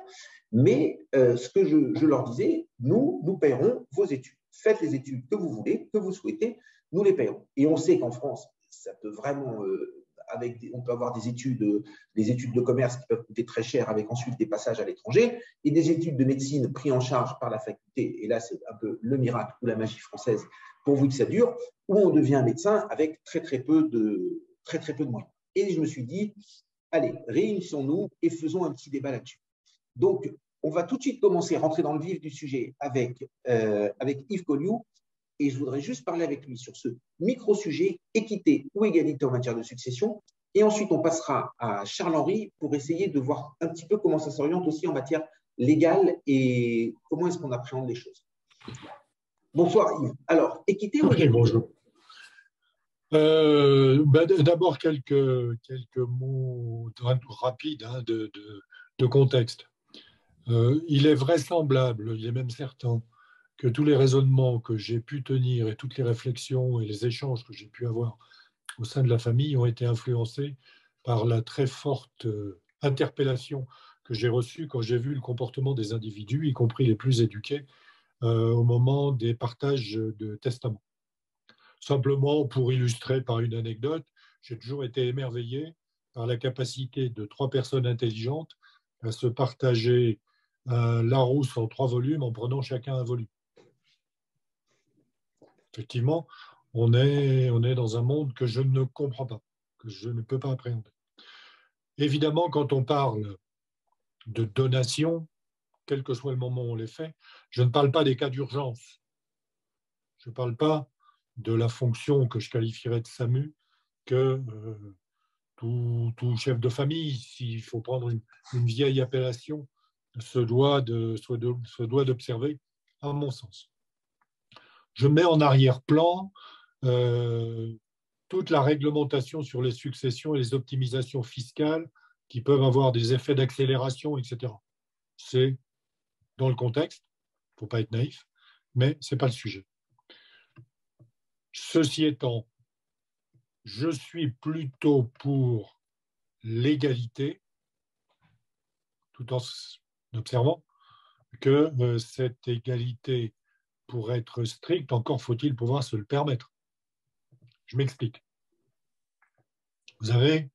mais ce que je leur disais, nous paierons vos études. Faites les études que vous voulez, que vous souhaitez, nous les paierons. Et on sait qu'en France, ça peut vraiment, on peut avoir des études de commerce qui peuvent coûter très cher avec ensuite des passages à l'étranger et des études de médecine prises en charge par la faculté. Et là, c'est un peu le miracle ou la magie française, pourvu que ça dure, où on devient médecin avec très peu de moyens. Et je me suis dit, allez, réunissons-nous et faisons un petit débat là-dessus. Donc, on va tout de suite commencer à rentrer dans le vif du sujet avec Yves Colliot. Et je voudrais juste parler avec lui sur ce micro-sujet, équité ou égalité en matière de succession. Et ensuite, on passera à Charles-Henri pour essayer de voir un petit peu comment ça s'oriente aussi en matière légale et comment est-ce qu'on appréhende les choses. Bonsoir Yves. Alors, équité ou égalité? Bonjour. D'abord, quelques mots rapides hein, de contexte. Il est vraisemblable, il est même certain, que tous les raisonnements que j'ai pu tenir et toutes les réflexions et les échanges que j'ai pu avoir au sein de la famille ont été influencés par la très forte interpellation que j'ai reçue quand j'ai vu le comportement des individus, y compris les plus éduqués, au moment des partages de testaments. Simplement, pour illustrer par une anecdote, j'ai toujours été émerveillé par la capacité de 3 personnes intelligentes à se partager Larousse en 3 volumes en prenant chacun un volume. Effectivement, on est dans un monde que je ne comprends pas, que je ne peux pas appréhender. Évidemment, quand on parle de donation, quel que soit le moment où on les fait, je ne parle pas des cas d'urgence. Je ne parle pas de la fonction que je qualifierais de SAMU que tout chef de famille, s'il faut prendre une vieille appellation, se doit d'observer, à mon sens. Je mets en arrière-plan toute la réglementation sur les successions et les optimisations fiscales qui peuvent avoir des effets d'accélération, etc. C'est dans le contexte, il ne faut pas être naïf, mais ce n'est pas le sujet. Ceci étant, je suis plutôt pour l'égalité, tout en observant que cette égalité, pour être stricte, encore faut-il pouvoir se le permettre. Je m'explique. Vous avez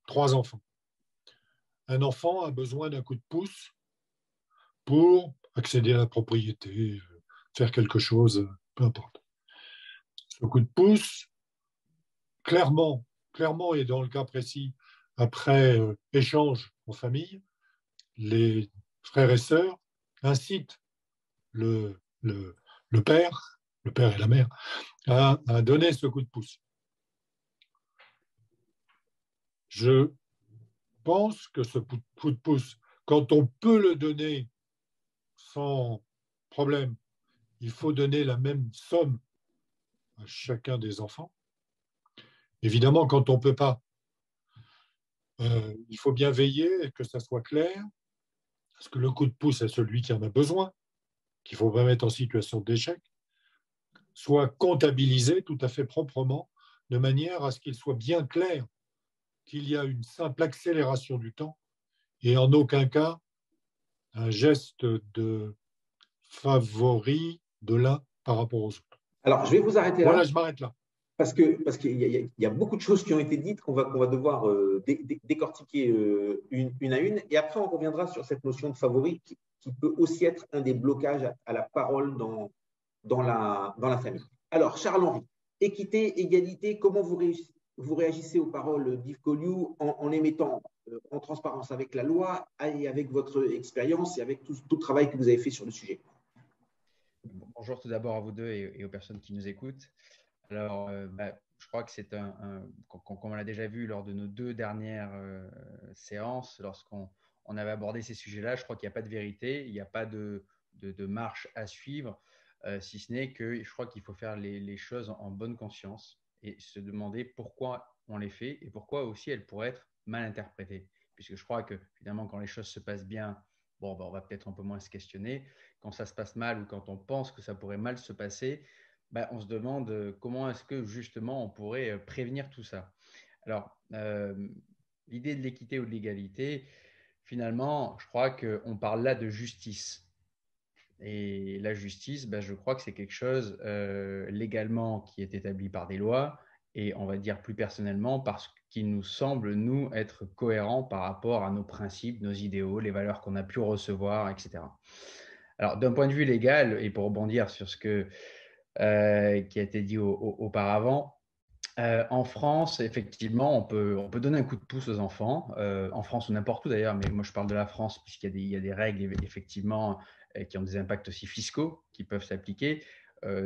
3 enfants. Un enfant a besoin d'un coup de pouce pour accéder à la propriété, faire quelque chose, peu importe. Ce coup de pouce, clairement, et dans le cas précis, après échange en famille, les frères et sœurs incitent le père et la mère, à donner ce coup de pouce. Je pense que ce coup de pouce, quand on peut le donner sans problème, il faut donner la même somme à chacun des enfants. Évidemment, quand on ne peut pas, il faut bien veiller que ça soit clair, parce que le coup de pouce à celui qui en a besoin, qu'il ne faut pas mettre en situation d'échec, soit comptabilisé tout à fait proprement, de manière à ce qu'il soit bien clair qu'il y a une simple accélération du temps et en aucun cas un geste de favori de l'un par rapport aux autres. Alors, je vais vous arrêter là. Voilà, je m'arrête là. Parce qu'il y a beaucoup de choses qui ont été dites qu'on va devoir décortiquer une à une. Et après, on reviendra sur cette notion de favori qui peut aussi être un des blocages à la parole dans la famille. Alors, Charles-Henri, équité, égalité, comment vous réagissez aux paroles d'Yves Colliou en les mettant en transparence avec la loi et avec votre expérience et avec tout le travail que vous avez fait sur le sujet? Bonjour tout d'abord à vous deux et aux personnes qui nous écoutent. Alors, je crois que c'est comme on l'a déjà vu lors de nos 2 dernières séances, lorsqu'on avait abordé ces sujets-là, je crois qu'il n'y a pas de vérité, il n'y a pas de marche à suivre, si ce n'est que je crois qu'il faut faire les choses en bonne conscience et se demander pourquoi on les fait et pourquoi aussi elles pourraient être mal interprétées. Puisque je crois que finalement, quand les choses se passent bien, on va peut-être un peu moins se questionner. Quand ça se passe mal ou quand on pense que ça pourrait mal se passer, on se demande comment est-ce que justement on pourrait prévenir tout ça. Alors, l'idée de l'équité ou de l'égalité, finalement, je crois qu'on parle là de justice. Et la justice, je crois que c'est quelque chose légalement qui est établi par des lois et on va dire plus personnellement parce qu'il nous semble, nous, être cohérent par rapport à nos principes, nos idéaux, les valeurs qu'on a pu recevoir, etc. Alors, d'un point de vue légal, et pour rebondir sur ce qui a été dit auparavant, en France, effectivement, on peut donner un coup de pouce aux enfants, en France ou n'importe où d'ailleurs, mais moi je parle de la France puisqu'il y a des règles effectivement qui ont des impacts aussi fiscaux qui peuvent s'appliquer.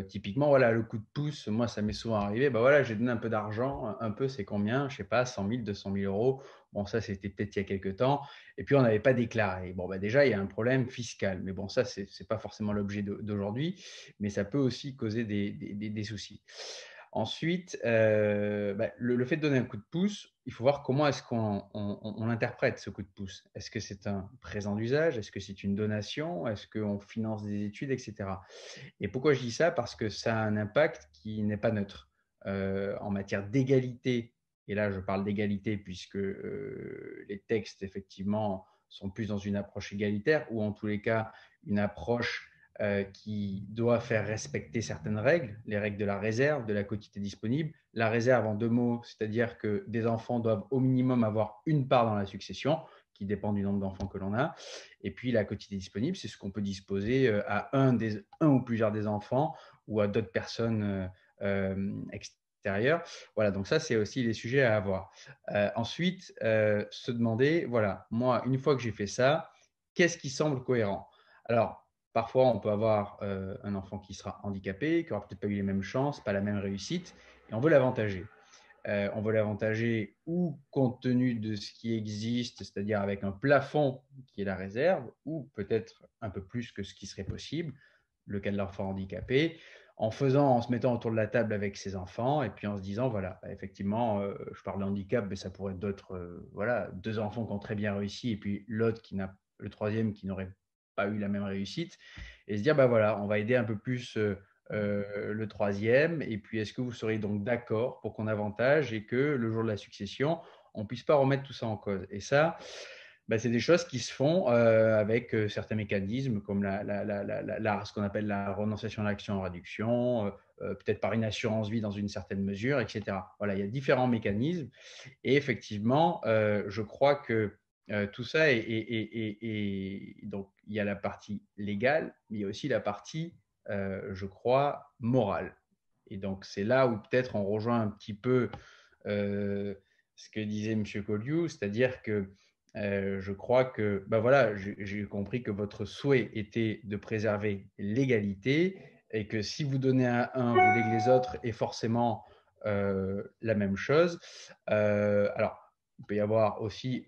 Typiquement, voilà, le coup de pouce, moi ça m'est souvent arrivé, voilà, j'ai donné un peu d'argent, un peu c'est combien, je sais pas, 100 000, 200 000 euros. Bon, ça c'était peut-être il y a quelques temps, et puis on n'avait pas déclaré. Bon, déjà il y a un problème fiscal, mais bon, ça c'est pas forcément l'objet d'aujourd'hui, mais ça peut aussi causer des soucis. Ensuite, le fait de donner un coup de pouce, il faut voir comment est-ce qu'on interprète ce coup de pouce. Est-ce que c'est un présent d'usage? Est-ce que c'est une donation? Est-ce qu'on finance des études, etc. Et pourquoi je dis ça? Parce que ça a un impact qui n'est pas neutre. En matière d'égalité, et là je parle d'égalité puisque les textes effectivement sont plus dans une approche égalitaire ou en tous les cas une approche qui doit faire respecter certaines règles, les règles de la réserve, de la quotité disponible. La réserve en 2 mots, c'est-à-dire que des enfants doivent au minimum avoir une part dans la succession, qui dépend du nombre d'enfants que l'on a. Et puis la quotité disponible, c'est ce qu'on peut disposer à un ou plusieurs des enfants ou à d'autres personnes extérieures. Voilà, donc ça, c'est aussi les sujets à avoir. Ensuite, se demander, voilà, moi, une fois que j'ai fait ça, qu'est-ce qui semble cohérent? Alors, parfois, on peut avoir un enfant qui sera handicapé, qui n'aura peut-être pas eu les mêmes chances, pas la même réussite, et on veut l'avantager. On veut l'avantager ou compte tenu de ce qui existe, c'est-à-dire avec un plafond qui est la réserve, ou peut-être un peu plus que ce qui serait possible, le cas de l'enfant handicapé, en se mettant autour de la table avec ses enfants et puis en se disant, voilà, effectivement, je parle de handicap, mais ça pourrait être d'autres, voilà, 2 enfants qui ont très bien réussi et puis le troisième qui n'aurait pas eu la même réussite, et se dire, voilà, on va aider un peu plus le troisième, et puis est-ce que vous seriez donc d'accord pour qu'on avantage et que le jour de la succession, on ne puisse pas remettre tout ça en cause? Et ça, c'est des choses qui se font avec certains mécanismes comme ce qu'on appelle la renonciation à l'action en réduction, peut-être par une assurance vie dans une certaine mesure, etc. Voilà, il y a différents mécanismes et effectivement, je crois que tout ça donc il y a la partie légale, mais il y a aussi la partie, je crois, morale. Et donc c'est là où peut-être on rejoint un petit peu ce que disait M. Colliou, c'est-à-dire que je crois que, voilà, j'ai compris que votre souhait était de préserver l'égalité et que si vous donnez à un, vous voulez que les autres aient forcément la même chose. Alors, il peut y avoir aussi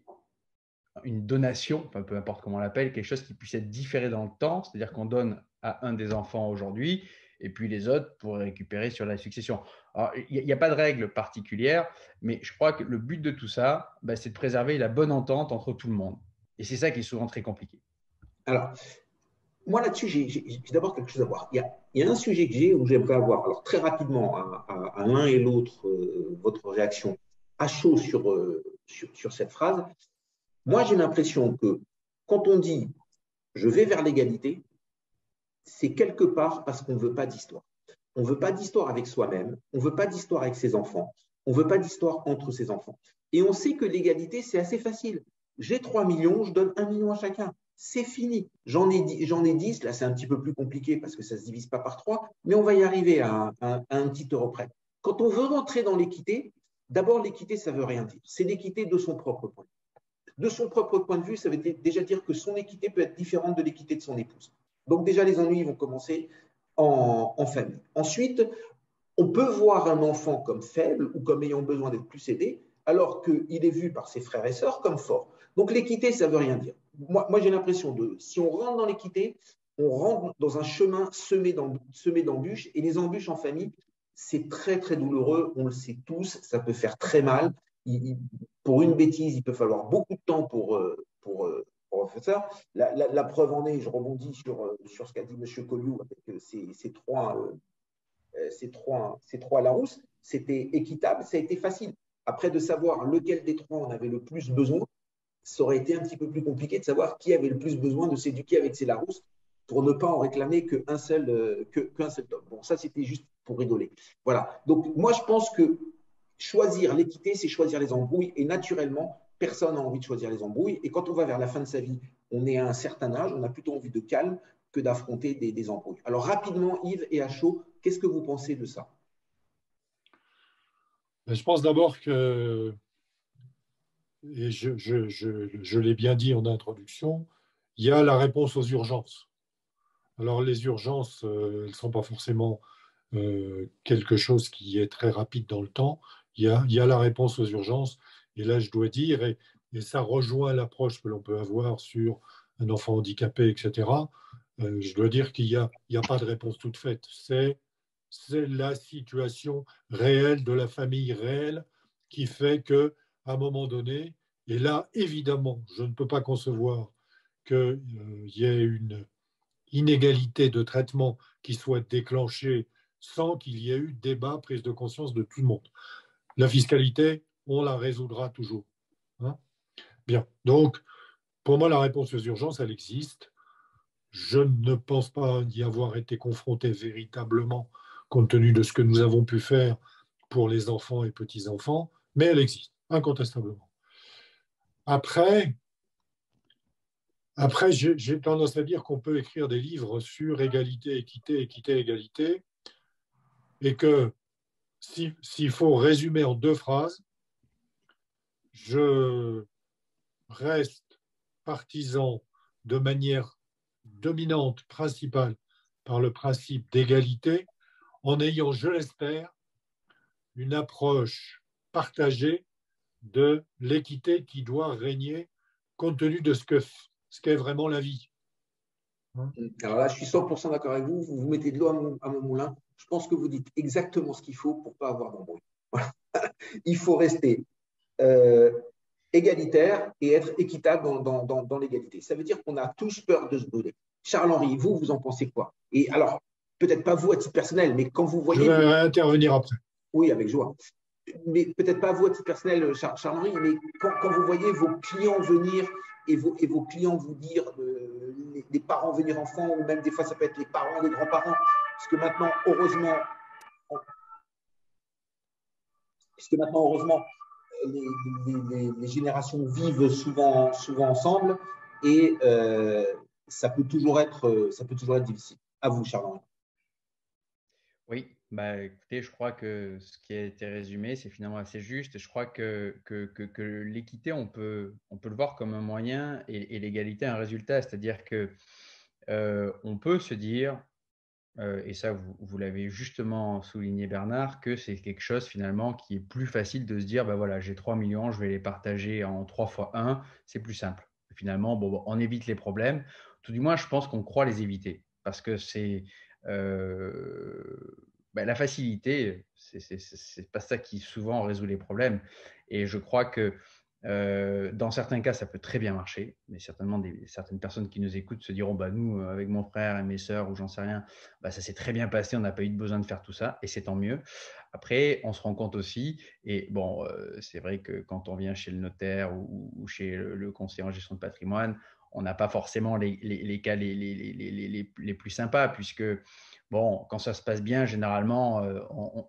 une donation, enfin, peu importe comment on l'appelle, quelque chose qui puisse être différé dans le temps, c'est-à-dire qu'on donne à un des enfants aujourd'hui et puis les autres pour récupérer sur la succession. Alors, il n'y a pas de règle particulière, mais je crois que le but de tout ça, c'est de préserver la bonne entente entre tout le monde. Et c'est ça qui est souvent très compliqué. Alors, moi là-dessus, j'ai d'abord quelque chose à voir. Il y a un sujet que j'ai où j'aimerais avoir, alors très rapidement, à l'un et l'autre, votre réaction à chaud sur cette phrase. Moi, j'ai l'impression que quand on dit je vais vers l'égalité, c'est quelque part parce qu'on ne veut pas d'histoire. On ne veut pas d'histoire avec soi-même, on ne veut pas d'histoire avec ses enfants, on ne veut pas d'histoire entre ses enfants. Et on sait que l'égalité, c'est assez facile. J'ai 3 millions, je donne 1 million à chacun. C'est fini. J'en ai 10, là c'est un petit peu plus compliqué parce que ça ne se divise pas par 3, mais on va y arriver à un petit euro près. Quand on veut rentrer dans l'équité, d'abord l'équité, ça ne veut rien dire. C'est l'équité de son propre point de vue. De son propre point de vue, ça veut déjà dire que son équité peut être différente de l'équité de son épouse. Donc déjà, les ennuis vont commencer en famille. Ensuite, on peut voir un enfant comme faible ou comme ayant besoin d'être plus aidé, alors qu'il est vu par ses frères et sœurs comme fort. Donc l'équité, ça ne veut rien dire. Moi j'ai l'impression si on rentre dans l'équité, on rentre dans un chemin semé d'embûches, et les embûches en famille, c'est très très douloureux, on le sait tous, ça peut faire très mal. Pour une bêtise, il peut falloir beaucoup de temps pour faire ça. La preuve en est, je rebondis sur ce qu'a dit M. Colliou avec ces trois Larousse, c'était équitable, ça a été facile. Après, de savoir lequel des trois en avait le plus besoin, ça aurait été un petit peu plus compliqué de savoir qui avait le plus besoin de s'éduquer avec ses Larousse pour ne pas en réclamer qu'un seul homme. Bon, ça, c'était juste pour rigoler. Voilà. Donc, moi, je pense que choisir l'équité, c'est choisir les embrouilles. Et naturellement, personne n'a envie de choisir les embrouilles. Et quand on va vers la fin de sa vie, on est à un certain âge, on a plutôt envie de calme que d'affronter des embrouilles. Alors, rapidement, Yves et à chaud, qu'est-ce que vous pensez de ça? Je pense d'abord que, et je l'ai bien dit en introduction, il y a la réponse aux urgences. Alors les urgences, elles ne sont pas forcément quelque chose qui est très rapide dans le temps. Il y a la réponse aux urgences. Et là, je dois dire, et ça rejoint l'approche que l'on peut avoir sur un enfant handicapé, etc. Je dois dire qu'il n'y a pas de réponse toute faite. C'est la situation réelle de la famille réelle qui fait qu'à un moment donné, et là, évidemment, je ne peux pas concevoir qu'il y ait une inégalité de traitement qui soit déclenchée sans qu'il y ait eu débat, prise de conscience de tout le monde. La fiscalité, on la résoudra toujours. Hein? Bien. Donc, pour moi, la réponse aux urgences, elle existe. Je ne pense pas y avoir été confronté véritablement compte tenu de ce que nous avons pu faire pour les enfants et petits-enfants, mais elle existe, incontestablement. Après j'ai tendance à dire qu'on peut écrire des livres sur égalité, équité, équité, égalité, et que s'il faut résumer en 2 phrases, je reste partisan de manière dominante, principale, par le principe d'égalité, en ayant, je l'espère, une approche partagée de l'équité qui doit régner compte tenu de ce qu'est vraiment la vie. Alors là, je suis 100% d'accord avec vous. Vous mettez de l'eau à mon moulin. Je pense que vous dites exactement ce qu'il faut pour ne pas avoir d'embrouille. Voilà. Il faut rester égalitaire et être équitable dans l'égalité. Ça veut dire qu'on a tous peur de se brûler. Charles-Henri, vous en pensez quoi? Et alors, peut-être pas vous à titre personnel, mais quand vous voyez… Je vais intervenir après. Oui, avec joie. Mais peut-être pas vous à titre personnel, Charles-Henri, mais quand vous voyez vos clients venir et vos clients vous dire, les parents venir enfants, ou même des fois ça peut être les parents, les grands-parents, parce que maintenant, heureusement, les générations vivent souvent ensemble, et ça peut toujours être difficile. À vous, Charles-Henri. Oui, écoutez, je crois que ce qui a été résumé, c'est finalement assez juste. Je crois que l'équité, on peut le voir comme un moyen et l'égalité un résultat. C'est-à-dire que on peut se dire, et ça vous l'avez justement souligné Bernard, que c'est quelque chose finalement qui est plus facile de se dire, ben voilà, j'ai 3 millions, je vais les partager en 3 fois 1, c'est plus simple. Finalement, bon, on évite les problèmes, tout du moins je pense qu'on croit les éviter, parce que c'est la facilité, c'est pas ça qui souvent résout les problèmes, et je crois que dans certains cas, ça peut très bien marcher, mais certainement certaines personnes qui nous écoutent se diront, bah, nous, avec mon frère et mes sœurs, ou j'en sais rien, bah, ça s'est très bien passé, on n'a pas eu besoin de faire tout ça, et c'est tant mieux. Après, on se rend compte aussi, et bon, c'est vrai que quand on vient chez le notaire ou chez le conseiller en gestion de patrimoine, on n'a pas forcément les cas les plus sympas, puisque bon, quand ça se passe bien, généralement,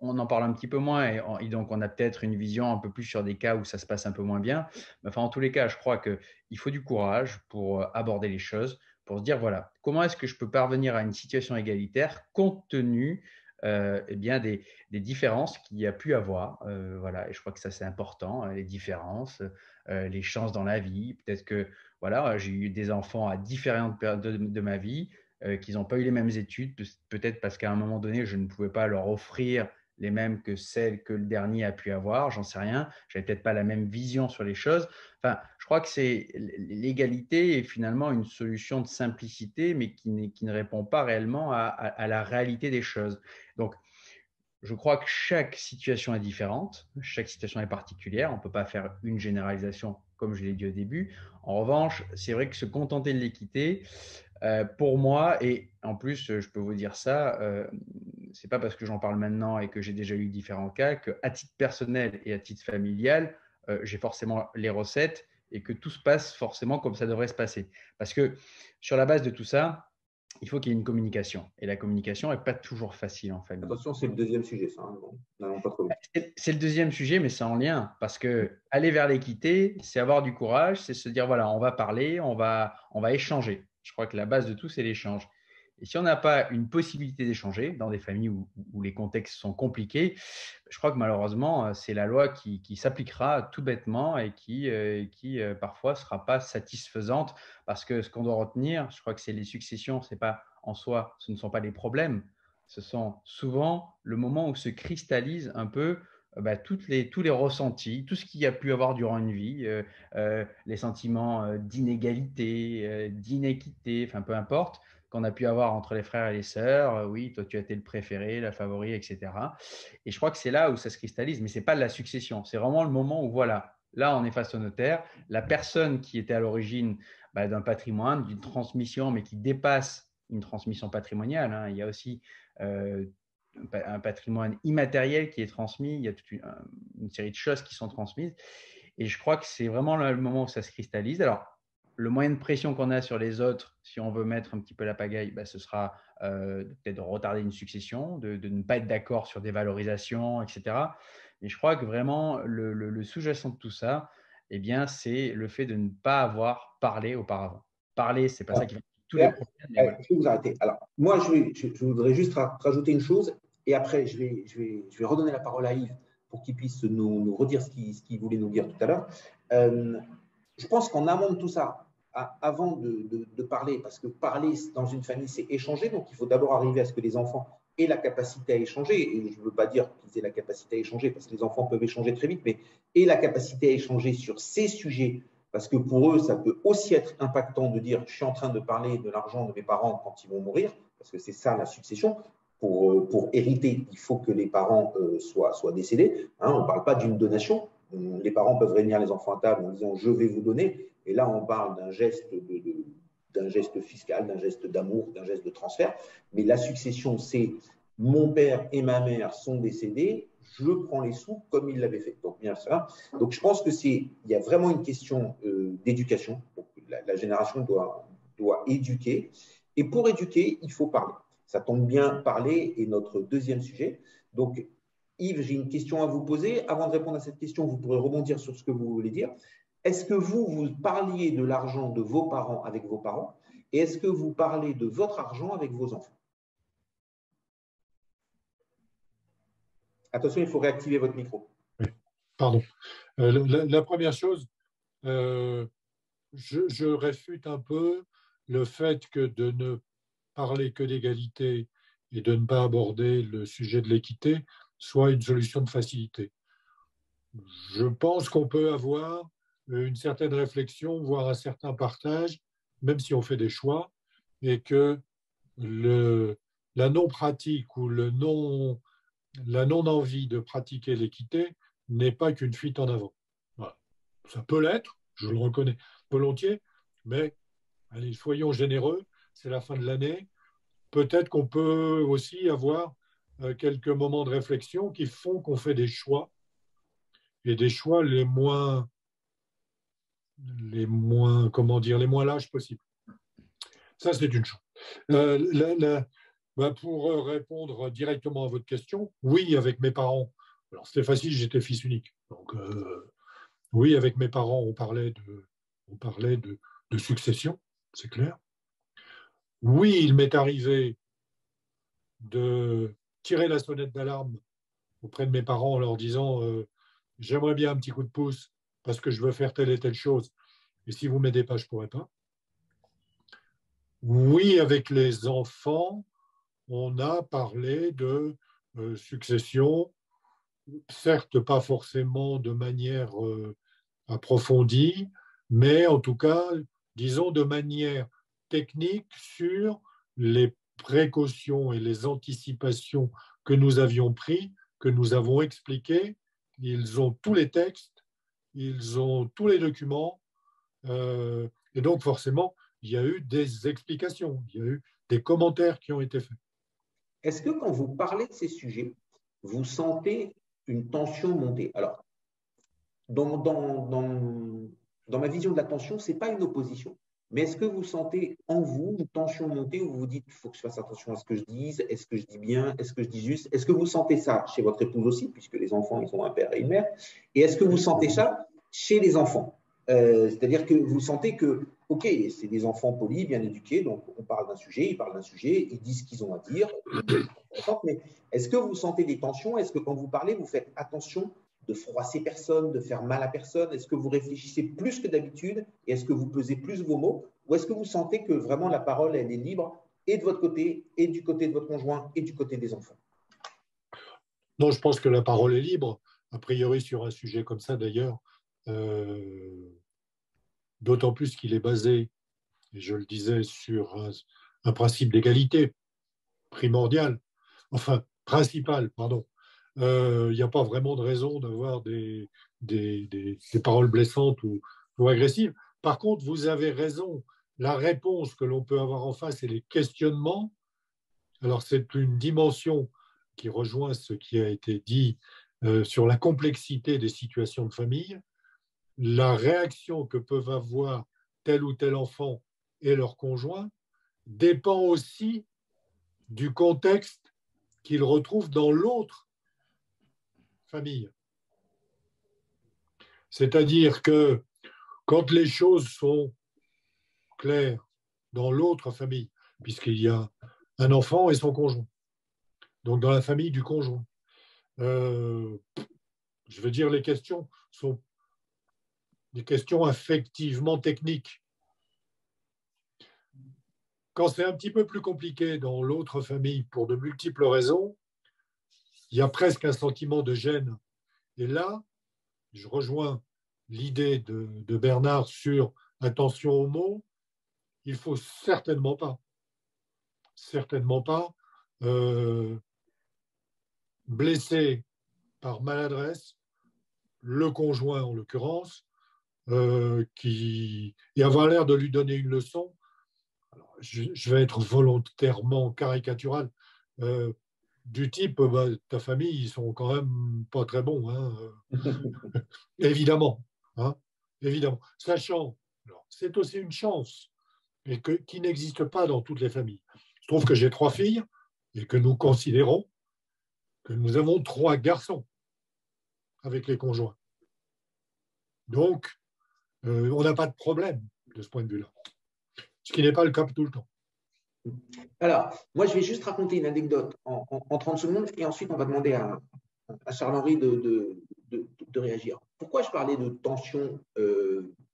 on en parle un petit peu moins et donc on a peut-être une vision un peu plus sur des cas où ça se passe un peu moins bien. Mais enfin, en tous les cas, je crois qu'il faut du courage pour aborder les choses, pour se dire, voilà, comment est-ce que je peux parvenir à une situation égalitaire compte tenu eh bien, des différences qu'il y a pu avoir. Voilà, et je crois que ça, c'est important, les différences, les chances dans la vie. Peut-être que voilà, j'ai eu des enfants à différentes périodes de ma vie, qu'ils n'ont pas eu les mêmes études, peut-être parce qu'à un moment donné, je ne pouvais pas leur offrir les mêmes que celles que le dernier a pu avoir, j'en sais rien, je n'avais peut-être pas la même vision sur les choses. Enfin, je crois que c'est l'égalité est finalement une solution de simplicité, mais qui ne répond pas réellement à la réalité des choses. Donc, je crois que chaque situation est différente, chaque situation est particulière, on ne peut pas faire une généralisation comme je l'ai dit au début. En revanche, c'est vrai que se contenter de l'équité, pour moi, et en plus, je peux vous dire ça, c'est pas parce que j'en parle maintenant et que j'ai déjà eu différents cas qu'à titre personnel et à titre familial, j'ai forcément les recettes et que tout se passe forcément comme ça devrait se passer. Parce que sur la base de tout ça, il faut qu'il y ait une communication. Et la communication n'est pas toujours facile en famille. Attention, c'est le deuxième sujet, ça. Hein. Non, pas trop loin. C'est le deuxième sujet, mais c'est en lien. Parce que aller vers l'équité, c'est avoir du courage, c'est se dire, voilà, on va parler, on va échanger. Je crois que la base de tout, c'est l'échange. Et si on n'a pas une possibilité d'échanger dans des familles où les contextes sont compliqués, je crois que malheureusement, c'est la loi qui s'appliquera tout bêtement et qui parfois ne sera pas satisfaisante. Parce que ce qu'on doit retenir, je crois que c'est les successions, c'est pas en soi, ce ne sont pas les problèmes. Ce sont souvent le moment où se cristallisent un peu tous les ressentis, tout ce qu'il y a pu avoir durant une vie, les sentiments d'inégalité, d'inéquité, enfin peu importe, qu'on a pu avoir entre les frères et les sœurs. Oui, toi tu as été le préféré, la favori, etc. Et je crois que c'est là où ça se cristallise, mais ce n'est pas de la succession. C'est vraiment le moment où, voilà, là on est face au notaire, la personne qui était à l'origine d'un patrimoine, d'une transmission, mais qui dépasse une transmission patrimoniale. Hein. Il y a aussi un patrimoine immatériel qui est transmis, il y a toute une série de choses qui sont transmises. Et je crois que c'est vraiment le moment où ça se cristallise. Alors, le moyen de pression qu'on a sur les autres, si on veut mettre un petit peu la pagaille, ce sera peut-être de retarder une succession, de ne pas être d'accord sur des valorisations, etc. Mais je crois que vraiment, le sous-jacent de tout ça, eh bien, c'est le fait de ne pas avoir parlé auparavant. Parler, ce n'est pas ça qui va tous les problèmes. Voilà. Je vais vous arrêter. Alors, moi, je voudrais juste rajouter une chose, et après, je vais redonner la parole à Yves pour qu'il puisse nous redire ce qu'il voulait nous dire tout à l'heure. Je pense qu'en amont de tout ça, avant de parler, parce que parler dans une famille, c'est échanger, donc il faut d'abord arriver à ce que les enfants aient la capacité à échanger, et je ne veux pas dire qu'ils aient la capacité à échanger, parce que les enfants peuvent échanger très vite, mais aient la capacité à échanger sur ces sujets, parce que pour eux, ça peut aussi être impactant de dire « je suis en train de parler de l'argent de mes parents quand ils vont mourir », parce que c'est ça la succession. Pour hériter, il faut que les parents soient décédés. Hein, on ne parle pas d'une donation. Les parents peuvent réunir les enfants à table en disant « je vais vous donner ». Et là, on parle d'un geste fiscal, d'un geste d'amour, d'un geste de transfert. Mais la succession, c'est « mon père et ma mère sont décédés, je prends les sous comme ils l'avaient fait ». Donc, bien ça. Donc, je pense qu'il y a vraiment une question d'éducation. La génération doit éduquer. Et pour éduquer, il faut parler. Ça tombe bien, parler est notre deuxième sujet. Donc, Yves, j'ai une question à vous poser. Avant de répondre à cette question, vous pourrez rebondir sur ce que vous voulez dire. Est-ce que vous parliez de l'argent de vos parents avec vos parents et est-ce que vous parlez de votre argent avec vos enfants? Attention, il faut réactiver votre micro. Oui, pardon. La première chose, je réfute un peu le fait que de ne parler que d'égalité et de ne pas aborder le sujet de l'équité soit une solution de facilité. Je pense qu'on peut avoir une certaine réflexion, voire un certain partage, même si on fait des choix, et que la non-pratique ou la non-envie de pratiquer l'équité n'est pas qu'une fuite en avant. Voilà. Ça peut l'être, je le reconnais volontiers, mais allez, soyons généreux, c'est la fin de l'année. Peut-être qu'on peut aussi avoir quelques moments de réflexion qui font qu'on fait des choix, et des choix les moins comment dire, les moins lâches possibles. Ça, c'est une chose. Pour répondre directement à votre question, oui, avec mes parents. Alors, c'était facile, j'étais fils unique. Donc, oui, avec mes parents, on parlait de succession, c'est clair. Oui, il m'est arrivé de tirer la sonnette d'alarme auprès de mes parents en leur disant j'aimerais bien un petit coup de pouce parce que je veux faire telle et telle chose, et si vous ne m'aidez pas, je ne pourrai pas. Oui, avec les enfants, on a parlé de succession, certes pas forcément de manière approfondie, mais en tout cas, disons de manière technique sur les précautions et les anticipations que nous avions prises, que nous avons expliquées. Ils ont tous les textes, ils ont tous les documents, et donc forcément, il y a eu des explications, il y a eu des commentaires qui ont été faits. Est-ce que quand vous parlez de ces sujets, vous sentez une tension monter? Alors, dans ma vision de la tension, ce n'est pas une opposition. Mais est-ce que vous sentez en vous une tension monter où vous vous dites il faut que je fasse attention à ce que je dise, est-ce que je dis bien, est-ce que je dis juste? Est-ce que vous sentez ça chez votre épouse aussi, puisque les enfants, ils ont un père et une mère? Et est-ce que vous sentez ça chez les enfants? C'est-à-dire que vous sentez que, ok, c'est des enfants polis, bien éduqués, donc on parle d'un sujet, ils parlent d'un sujet, ils disent ce qu'ils ont à dire, mais est-ce que vous sentez des tensions? Est-ce que quand vous parlez, vous faites attention de froisser personne, de faire mal à personne? Est-ce que vous réfléchissez plus que d'habitude? Et est-ce que vous pesez plus vos mots? Ou est-ce que vous sentez que vraiment la parole, elle est libre, et de votre côté, et du côté de votre conjoint, et du côté des enfants? Non, je pense que la parole est libre, a priori sur un sujet comme ça d'ailleurs, d'autant plus qu'il est basé, et je le disais, sur un principe d'égalité primordial, enfin principal, pardon. Il n'y a pas vraiment de raison d'avoir des paroles blessantes ou agressives. Par contre, vous avez raison, la réponse que l'on peut avoir en face et les questionnements, alors c'est une dimension qui rejoint ce qui a été dit sur la complexité des situations de famille, la réaction que peuvent avoir tel ou tel enfant et leur conjoint dépend aussi du contexte qu'ils retrouvent dans l'autre famille. C'est-à-dire que quand les choses sont claires dans l'autre famille, puisqu'il y a un enfant et son conjoint, donc dans la famille du conjoint, je veux dire, les questions sont des questions effectivement techniques. Quand c'est un petit peu plus compliqué dans l'autre famille pour de multiples raisons, il y a presque un sentiment de gêne. Et là, je rejoins l'idée de Bernard sur attention aux mots. Il ne faut certainement pas blesser par maladresse le conjoint en l'occurrence, et avoir l'air de lui donner une leçon. Alors, je vais être volontairement caricatural, du type ta famille, ils sont quand même pas très bons, hein. Évidemment, hein, évidemment. Sachant, c'est aussi une chance, et qui n'existe pas dans toutes les familles. Je trouve que j'ai 3 filles et que nous considérons que nous avons 3 garçons avec les conjoints. Donc, on n'a pas de problème de ce point de vue-là. Ce qui n'est pas le cas tout le temps. Alors, moi, je vais juste raconter une anecdote en 30 secondes et ensuite, on va demander à Charles-Henri de réagir. Pourquoi je parlais de tension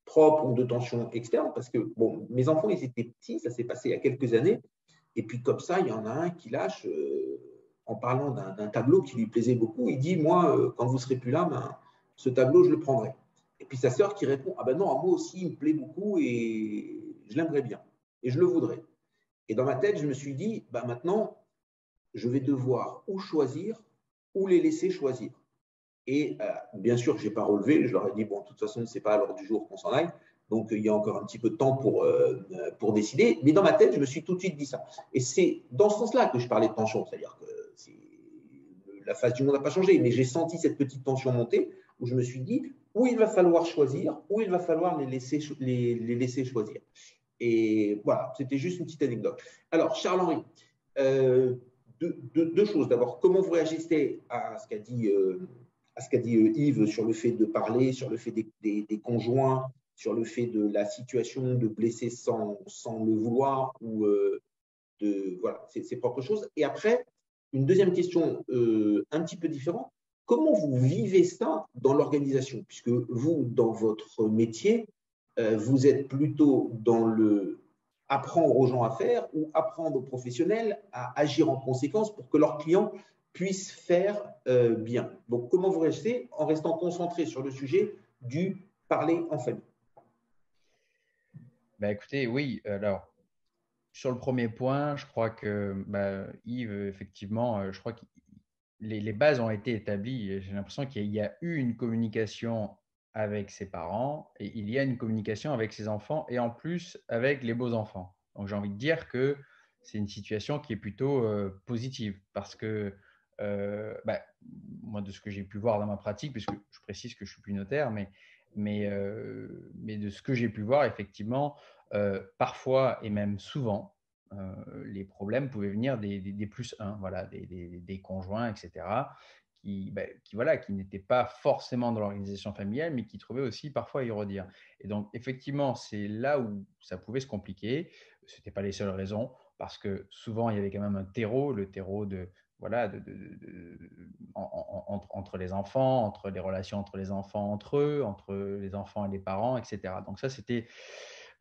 propre ou de tension externe? Parce que, bon, mes enfants, ils étaient petits, ça s'est passé il y a quelques années. Et puis comme ça, il y en a un qui lâche, en parlant d'un tableau qui lui plaisait beaucoup, il dit, moi, quand vous ne serez plus là, ben, ce tableau, je le prendrai. Et puis sa sœur qui répond, ah ben non, moi aussi, il me plaît beaucoup et je l'aimerais bien, et je le voudrais. Et dans ma tête, je me suis dit, ben maintenant, je vais devoir ou choisir, ou les laisser choisir. Et bien sûr, je n'ai pas relevé, je leur ai dit, bon, de toute façon, ce n'est pas à l'heure du jour qu'on s'en aille, donc il y a encore un petit peu de temps pour décider. Mais dans ma tête, je me suis tout de suite dit ça. Et c'est dans ce sens-là que je parlais de tension, c'est-à-dire que la face du monde n'a pas changé, mais j'ai senti cette petite tension monter où je me suis dit, où il va falloir choisir, où il va falloir les laisser choisir. Et voilà, c'était juste une petite anecdote. Alors, Charles-Henri, deux choses. D'abord, comment vous réagissez à ce qu'a dit Yves sur le fait de parler, sur le fait des conjoints, sur le fait de la situation de blesser sans le vouloir ou voilà, ses propres choses. Et après, une deuxième question un petit peu différente. Comment vous vivez ça dans l'organisation? Puisque vous, dans votre métier, vous êtes plutôt dans le apprendre aux gens à faire ou apprendre aux professionnels à agir en conséquence pour que leurs clients puissent faire bien. Donc, comment vous restez en restant concentré sur le sujet du parler en famille? Écoutez, oui. Alors, sur le premier point, je crois que Yves, effectivement, je crois que les bases ont été établies. J'ai l'impression qu'il y a eu une communication avec ses parents et il y a une communication avec ses enfants et en plus avec les beaux-enfants. Donc, j'ai envie de dire que c'est une situation qui est plutôt positive parce que moi, de ce que j'ai pu voir dans ma pratique, puisque je précise que je ne suis plus notaire, mais de ce que j'ai pu voir, effectivement, parfois et même souvent, les problèmes pouvaient venir des plus 1, voilà, des conjoints, etc., qui n'étaient pas forcément dans l'organisation familiale, mais qui trouvaient aussi parfois à y redire. Et donc, effectivement, c'est là où ça pouvait se compliquer. Ce n'étaient pas les seules raisons, parce que souvent, il y avait quand même un terreau, le terreau entre les enfants, entre les relations entre les enfants entre eux, entre les enfants et les parents, etc. Donc ça, c'était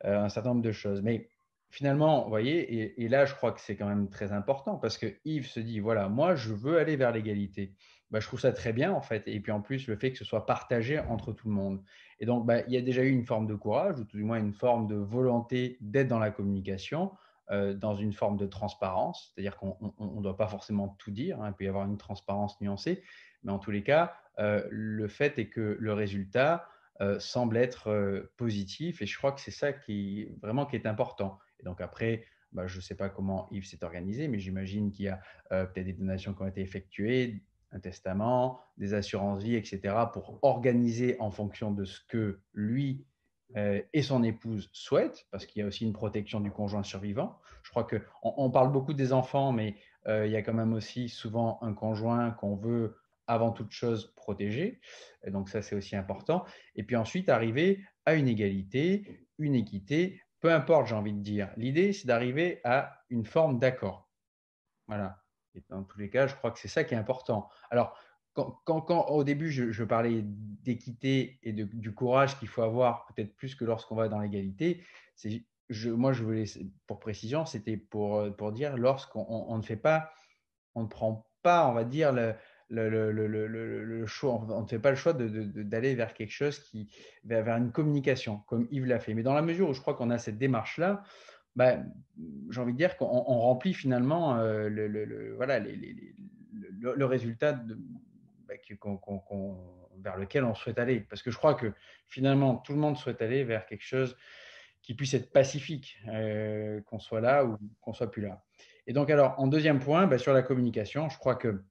un certain nombre de choses. Mais finalement, vous voyez, et là, je crois que c'est quand même très important parce que Yves se dit, voilà, moi, je veux aller vers l'égalité. Je trouve ça très bien, en fait. Et puis, en plus, le fait que ce soit partagé entre tout le monde. Et donc, il y a déjà eu une forme de courage, ou tout du moins une forme de volonté d'être dans la communication, dans une forme de transparence. C'est-à-dire qu'on ne doit pas forcément tout dire. Il peut y avoir une transparence nuancée. Mais en tous les cas, le fait est que le résultat semble être positif. Et je crois que c'est ça qui est important. Et donc après, je ne sais pas comment Yves s'est organisé, mais j'imagine qu'il y a peut-être des donations qui ont été effectuées, un testament, des assurances-vie, etc., pour organiser en fonction de ce que lui et son épouse souhaitent, parce qu'il y a aussi une protection du conjoint survivant. Je crois qu'on parle beaucoup des enfants, mais il y a quand même aussi souvent un conjoint qu'on veut avant toute chose protéger. Et donc ça, c'est aussi important. Et puis ensuite, arriver à une égalité, une équité, peu importe, j'ai envie de dire. L'idée, c'est d'arriver à une forme d'accord. Voilà. Et dans tous les cas, je crois que c'est ça qui est important. Alors, quand au début, je parlais d'équité et du courage qu'il faut avoir, peut-être plus que lorsqu'on va dans l'égalité, moi, je voulais, pour précision, c'était pour dire lorsqu'on ne fait pas, on ne prend pas, on va dire, le choix, on ne fait pas le choix d'aller vers quelque chose vers une communication, comme Yves l'a fait. Mais dans la mesure où je crois qu'on a cette démarche-là, j'ai envie de dire qu'on remplit finalement le résultat vers lequel on souhaite aller. Parce que je crois que finalement, tout le monde souhaite aller vers quelque chose qui puisse être pacifique, qu'on soit là ou qu'on soit plus là. Et donc, alors, en deuxième point, sur la communication, je crois qu'il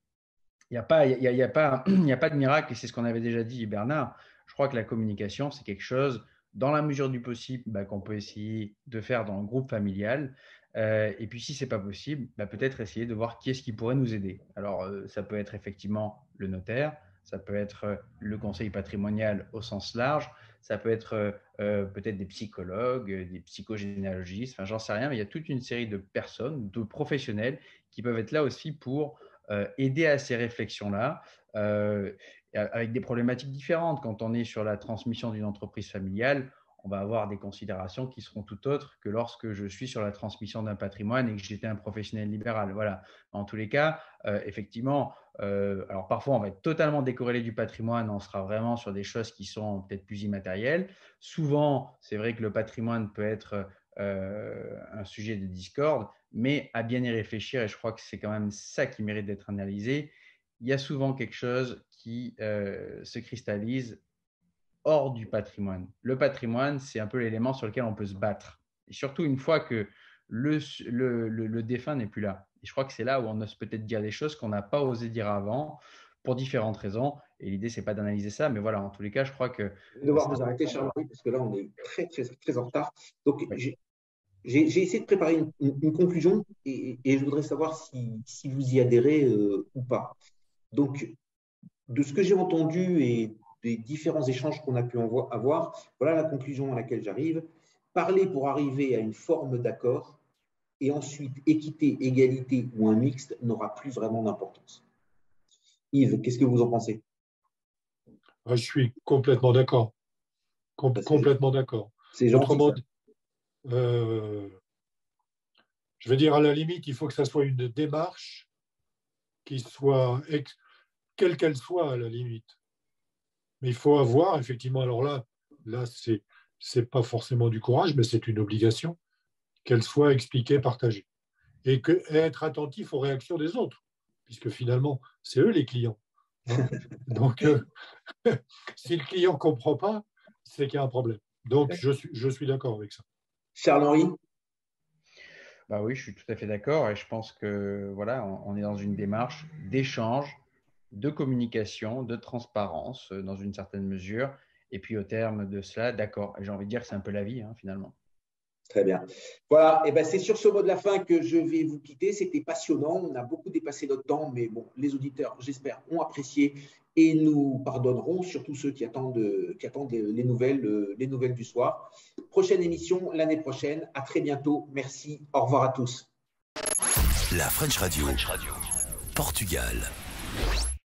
n'y a pas de miracle, et c'est ce qu'on avait déjà dit, Bernard. Je crois que la communication, c'est quelque chose, dans la mesure du possible, qu'on peut essayer de faire dans le groupe familial. Et puis, si ce n'est pas possible, peut-être essayer de voir qui est-ce qui pourrait nous aider. Alors, ça peut être effectivement le notaire, ça peut être le conseil patrimonial au sens large, ça peut être peut-être des psychologues, des psychogénéalogistes, enfin, j'en sais rien, mais il y a toute une série de personnes, de professionnels qui peuvent être là aussi pour aider à ces réflexions-là, avec des problématiques différentes. Quand on est sur la transmission d'une entreprise familiale, on va avoir des considérations qui seront tout autres que lorsque je suis sur la transmission d'un patrimoine et que j'étais un professionnel libéral. Voilà. En tous les cas, effectivement, alors parfois on va être totalement décorrélé du patrimoine, on sera vraiment sur des choses qui sont peut-être plus immatérielles. Souvent, c'est vrai que le patrimoine peut être un sujet de discorde, mais à bien y réfléchir, et je crois que c'est quand même ça qui mérite d'être analysé, il y a souvent quelque chose qui se cristallise hors du patrimoine. Le patrimoine, c'est un peu l'élément sur lequel on peut se battre. Et surtout une fois que le défunt n'est plus là. Et je crois que c'est là où on ose peut-être dire des choses qu'on n'a pas osé dire avant pour différentes raisons. Et l'idée, ce n'est pas d'analyser ça, mais voilà, en tous les cas, je crois que… Je vais devoir vous arrêter, Charles-Henri, parce que là, on est très, très, très en retard. Donc, oui. J'ai essayé de préparer une conclusion et je voudrais savoir si vous y adhérez ou pas. Donc, de ce que j'ai entendu et des différents échanges qu'on a pu avoir, voilà la conclusion à laquelle j'arrive. Parler pour arriver à une forme d'accord et ensuite équité, égalité ou un mixte n'aura plus vraiment d'importance. Yves, qu'est-ce que vous en pensez? Je suis complètement d'accord. Complètement d'accord. C'est gentil. Autrement, je vais dire à la limite, il faut que ça soit une démarche qui soit, quelle qu'elle soit à la limite. Mais il faut avoir, effectivement, alors là c'est pas forcément du courage, mais c'est une obligation, qu'elle soit expliquée, partagée. Et être attentif aux réactions des autres, puisque finalement, c'est eux les clients. Hein. Donc, si le client ne comprend pas, c'est qu'il y a un problème. Donc, je suis d'accord avec ça. Charles-Henri? Bah oui, je suis tout à fait d'accord et je pense que voilà, on est dans une démarche d'échange, de communication, de transparence dans une certaine mesure. Et puis au terme de cela, d'accord. Et j'ai envie de dire que c'est un peu la vie finalement. Très bien. Voilà, et ben c'est sur ce mot de la fin que je vais vous quitter. C'était passionnant. On a beaucoup dépassé notre temps, mais bon, les auditeurs, j'espère, ont apprécié et nous pardonneront, surtout ceux qui attendent les nouvelles du soir. Prochaine émission l'année prochaine. À très bientôt. Merci. Au revoir à tous. La French Radio. Portugal.